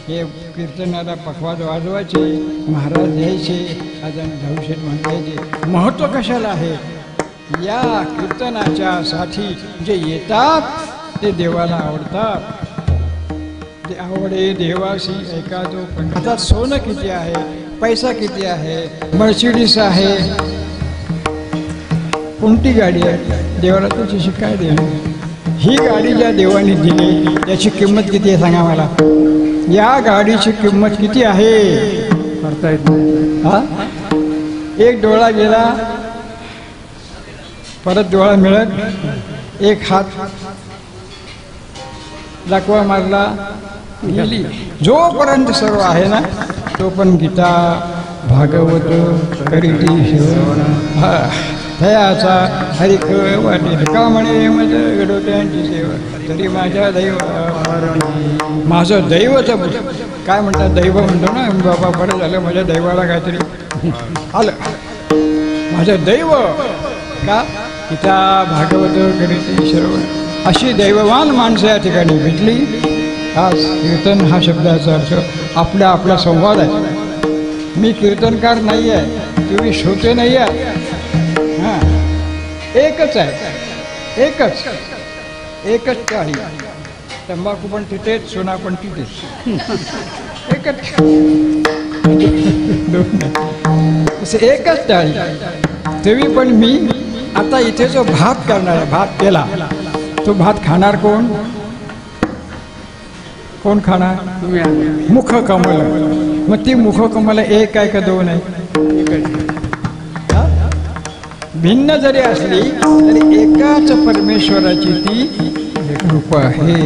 हे कीर्तनाला पखवाज वाजवायचे, महाराज यायचे, अजून धावशेठ म्हणायचे. महत्त्व कशाला आहे? या कीर्तनाच्या साठी जे येतात ते देवाला आवडतात. ते आवडे देवासी ऐका जो. पण हातात सोनं किती आहे, पैसा किती आहे, मर्सिडीज आहे, कोणती गाडी आहे देवाला त्याच्याशी काय देणं? ही गाडी ज्या देवाने दिली त्याची किंमत किती आहे सांगा मला. या गाडीची किंमत किती आहे? करता येत नाही. हा, एक डोळा गेला, परत डोळा मिळत, एक हात दाखवा मारला गेली. जोपर्यंत सर्व आहे ना तो पण गीता भागवत करीती श्रवण हा दयाचा हरिख वाटेल का म्हणे मज गडोत्यांची सेवा तरी माझ्या दैव माझं दैवचं काय म्हणतात दैव म्हणतो ना बाबा बरं झालं माझ्या दैवाला काहीतरी आलं. माझं दैव का गीता भागवत करीती श्रवण अशी दैववान माणसं या ठिकाणी भेटली. आज कीर्तन हा शब्दाचा अर्थ आपला संवाद आहे. मी कीर्तनकार नाही आहे, तुम्ही श्रोते नाही आहे. हां, एकच आहे, एकच टाळी. तंबाखू पण तिथेच, सोना पण तिथेच. एकच एकच टाळी. तुम्ही पण मी आता इथे जो भात करणार आहे, भात केला, तो भात खाणार कोण? कोण खाणार? मुखकमल. मग ती मुखकमल एक आहे का दोन आहे? भिन्न जरी असली तरी एकाच परमेश्वराची ती रूप आहे.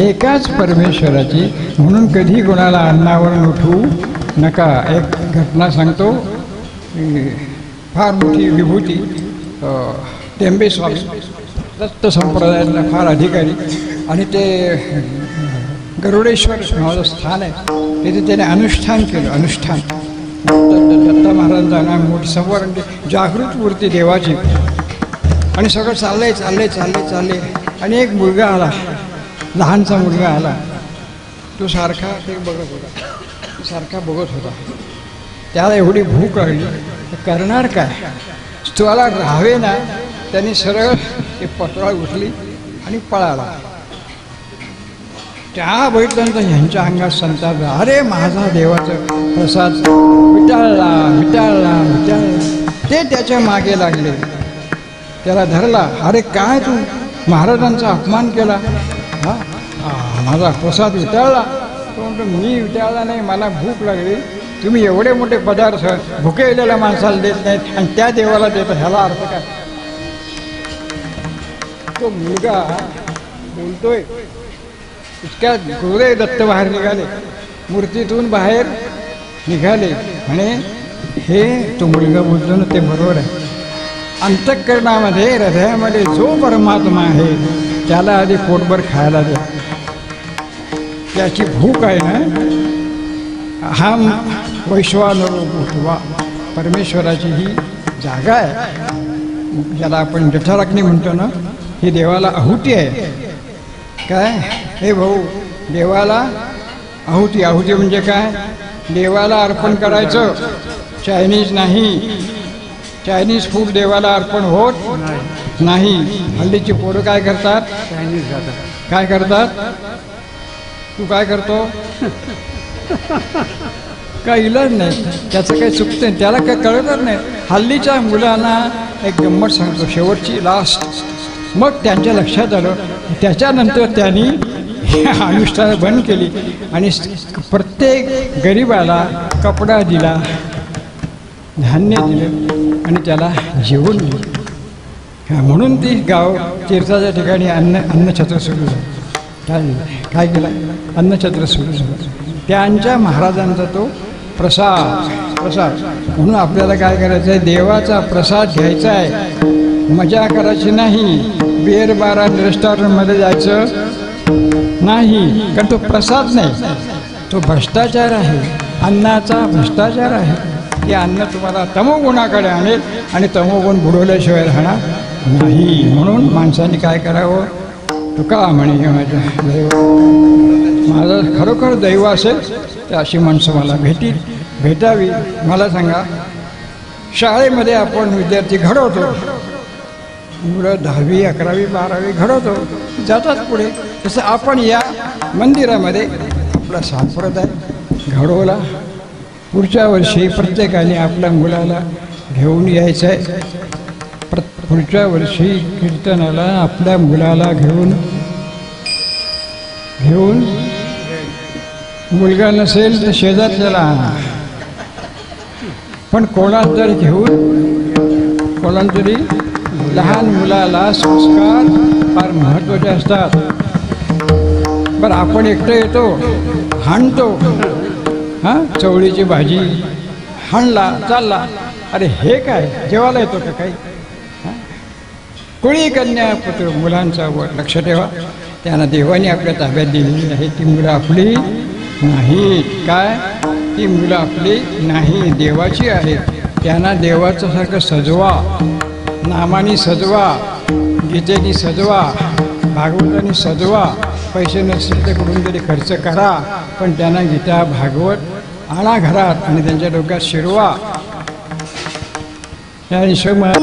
एकाच परमेश्वराची. म्हणून कधी कोणाला अन्नावरून उठवू नका. एक घटना सांगतो. फार मोठी विभूती टेंबे स्वामी दत्त संप्रदायातला फार अधिकारी आणि ते गरुडेश्वर नावाचं स्थान आहे तिथे त्याने अनुष्ठान केलं. अनुष्ठान दत्त महाराजांना मोठी संवरण जागृत मूर्ती देवाची आणि सगळं चाललंय आणि एक मुलगा आला, लहानसा मुलगा आला. तो सारखा ते बघत होता. त्याला एवढी भूक लागली तर करणार काय? त्याला राहावे ना. त्यांनी सरळ ते पटोळा उठली आणि पळाला. त्या बघितल्यानंतर ह्यांच्या अंगात संताप. अरे माझा देवाचा प्रसाद मिटाळला. ते त्याच्या मागे लागले, त्याला धरला. अरे काय तू महाराजांचा अपमान केला? हा, माझा प्रसाद विटाळला. तो म्हणतो मी विटाळला नाही, मला भूक लागली. तुम्ही एवढे मोठे पदार्थ भुकेलेल्या माणसाला देत नाहीत आणि त्या देवाला देत, ह्याला अर्थ काय? तो मुलगा बोलतोय. इतक्या गुरुदेव दत्त बाहेर निघाले, मूर्तीतून बाहेर निघाले. म्हणे हे तो मुलगा बोलतो ना ते बरोबर आहे. अंतःकरणामध्ये हृदयामध्ये जो परमात्मा आहे त्याला आधी पोटभर खायला द्या. त्याची भूक आहे ना. हा वैश्वानरो भूत्वा परमेश्वराची ही जागा आहे, ज्याला आपण जठराग्नी म्हणतो ना. ही देवाला आहुती आहे. काय हे भाऊ, देवाला आहुती म्हणजे काय? देवाला अर्पण करायचं. चायनीज नाही. चायनीज फूड देवाला अर्पण होत नाही. हल्लीची पोरं काय करतात? चायनीज खातात. काय करतात? तू काय करतो? काय इलाज नाही, त्याचं काही चुकतं, त्याला काय कळतच नाही. हल्लीच्या मुलांना एक गंमत सांगतो, शेवटची लास्ट. मग त्यांच्या लक्षात आलं. त्याच्यानंतर त्यांनी अनुष्ठान बंद केली आणि प्रत्येक गरिबाला कपडा दिला, धान्य दिलं आणि त्याला जेवण दिलं. म्हणून ती गाव तीर्थाच्या ठिकाणी अन्नछत्र सुरू झालं. काय केलं? अन्नछत्र सुरू झालं. त्यांच्या महाराजांचा तो प्रसाद. म्हणून आपल्याला काय करायचं आहे? देवाचा प्रसाद घ्यायचा आहे. मजा करायची नाही. बिअर बार आणि रेस्टॉरंटमध्ये जायचं नाही, कारण तो प्रसाद नाही, तो भ्रष्टाचार आहे. अन्नाचा भ्रष्टाचार आहे. हे अन्न तुम्हाला तमोगुणाकडे आणेल आणि तमोगुण बुडवल्याशिवाय राहणार नाही. म्हणून माणसाने काय करावं? तुका म्हणे माझं खरोखर दैव असेल तर अशी माणसं मला भेटावी. मला सांगा, शाळेमध्ये आपण विद्यार्थी घडवतो, मुलं 10वी 11वी 12वी घडवतो, जातात पुढे. तसं आपण या मंदिरामध्ये आपला संप्रदाय घडवला. पुढच्या वर्षी प्रत्येकाने आपल्या मुलाला घेऊन यायचं आहे. पुढच्या वर्षी कीर्तनाला आपल्या मुलाला घेऊन मुलगा नसेल तर शेजारच्याला आणा, पण कोणाला जर घेऊन कोणाला तरी लहान मुलाला संस्कार फार महत्त्वाचे असतात. बरं आपण एकटं येतो, हाणतो, हां चवळीची भाजी हाणला चालला, अरे हे काय जेवायला येतो का काही? कोळी कन्या पुत्र मुलांचा वर लक्ष ठेवा, त्यांना देवाने आपल्या ताब्यात दिलेली आहे. ती मुलं आपली नाहीत. काय? ती मुलं आपली नाही, देवाची आहेत. त्यांना देवाचं सारखं सजवा, नामाने सजवा, गीतेने सजवा, भागवताने सजवा. पैसे नसतील तर कुठून तरी खर्च करा, पण त्यांना गीता भागवत आणा घरात आणि त्यांच्या डोक्यात शिरवा. या हिशोबात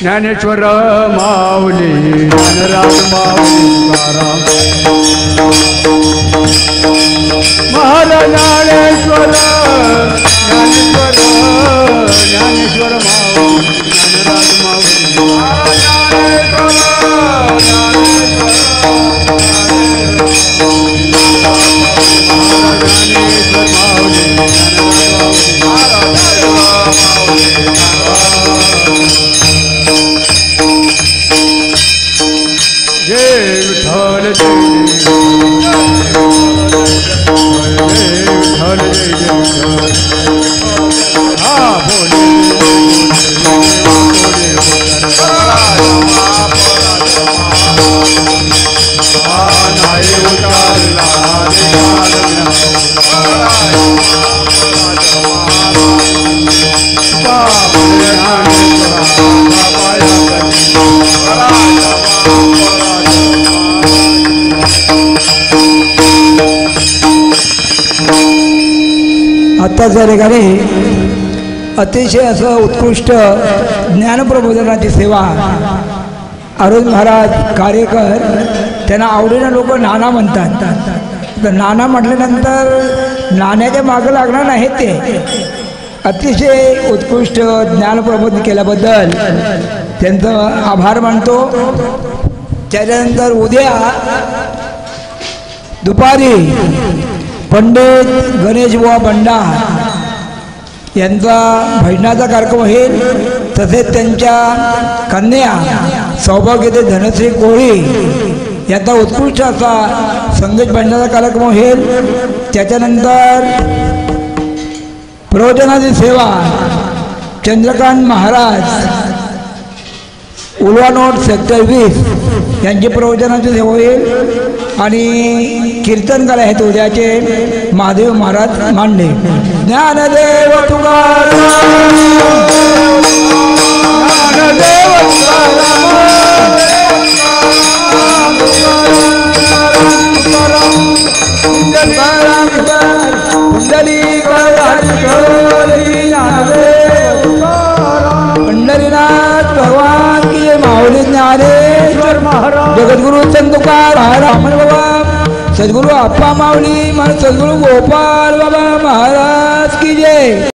ज्ञानेश्वर माऊली ज्ञानराज माऊली महाराज ज्ञानेश्वर ज्ञानेश्वर ज्ञानेश्वर माऊली ज्ञानराज आत्ताच्या ठिकाणी अतिशय असं उत्कृष्ट ज्ञानप्रबोधनाची सेवा अरुण महाराज कार्यकर, त्यांना आवडीनं लोक नाना म्हणतात. तर नाना म्हटल्यानंतर नाण्याच्या मागं लागणार नाहीत ते. अतिशय उत्कृष्ट ज्ञानप्रबोधन केल्याबद्दल त्यांचं आभार मानतो. त्याच्यानंतर उद्या दुपारी पंडित गणेशबुवा भंडार यांचा भजनाचा कार्यक्रम होईल. तसेच त्यांच्या कन्या सौभाग्यवती धनश्री कोळी यांचा उत्कृष्ट असा संगीत भजनाचा कार्यक्रम होईल. त्याच्यानंतर प्रवचनाची सेवा चंद्रकांत महाराज उलवानोट सेक्टर 20 यांची प्रवचनाची सेवा होईल. आणि कीर्तनकार आहेत उद्याचे महादेव महाराज मांडे. ज्ञानदेव तुकाराम पंढरीनाथ भगवान की जय. माऊली ज्ञानेश्वर महाराज, जगद्गुरु संत तुकाराम बाबा, सद्गुरु अप्पा माऊली, सद्गुरु गोपाल बाबा महाराज की जय.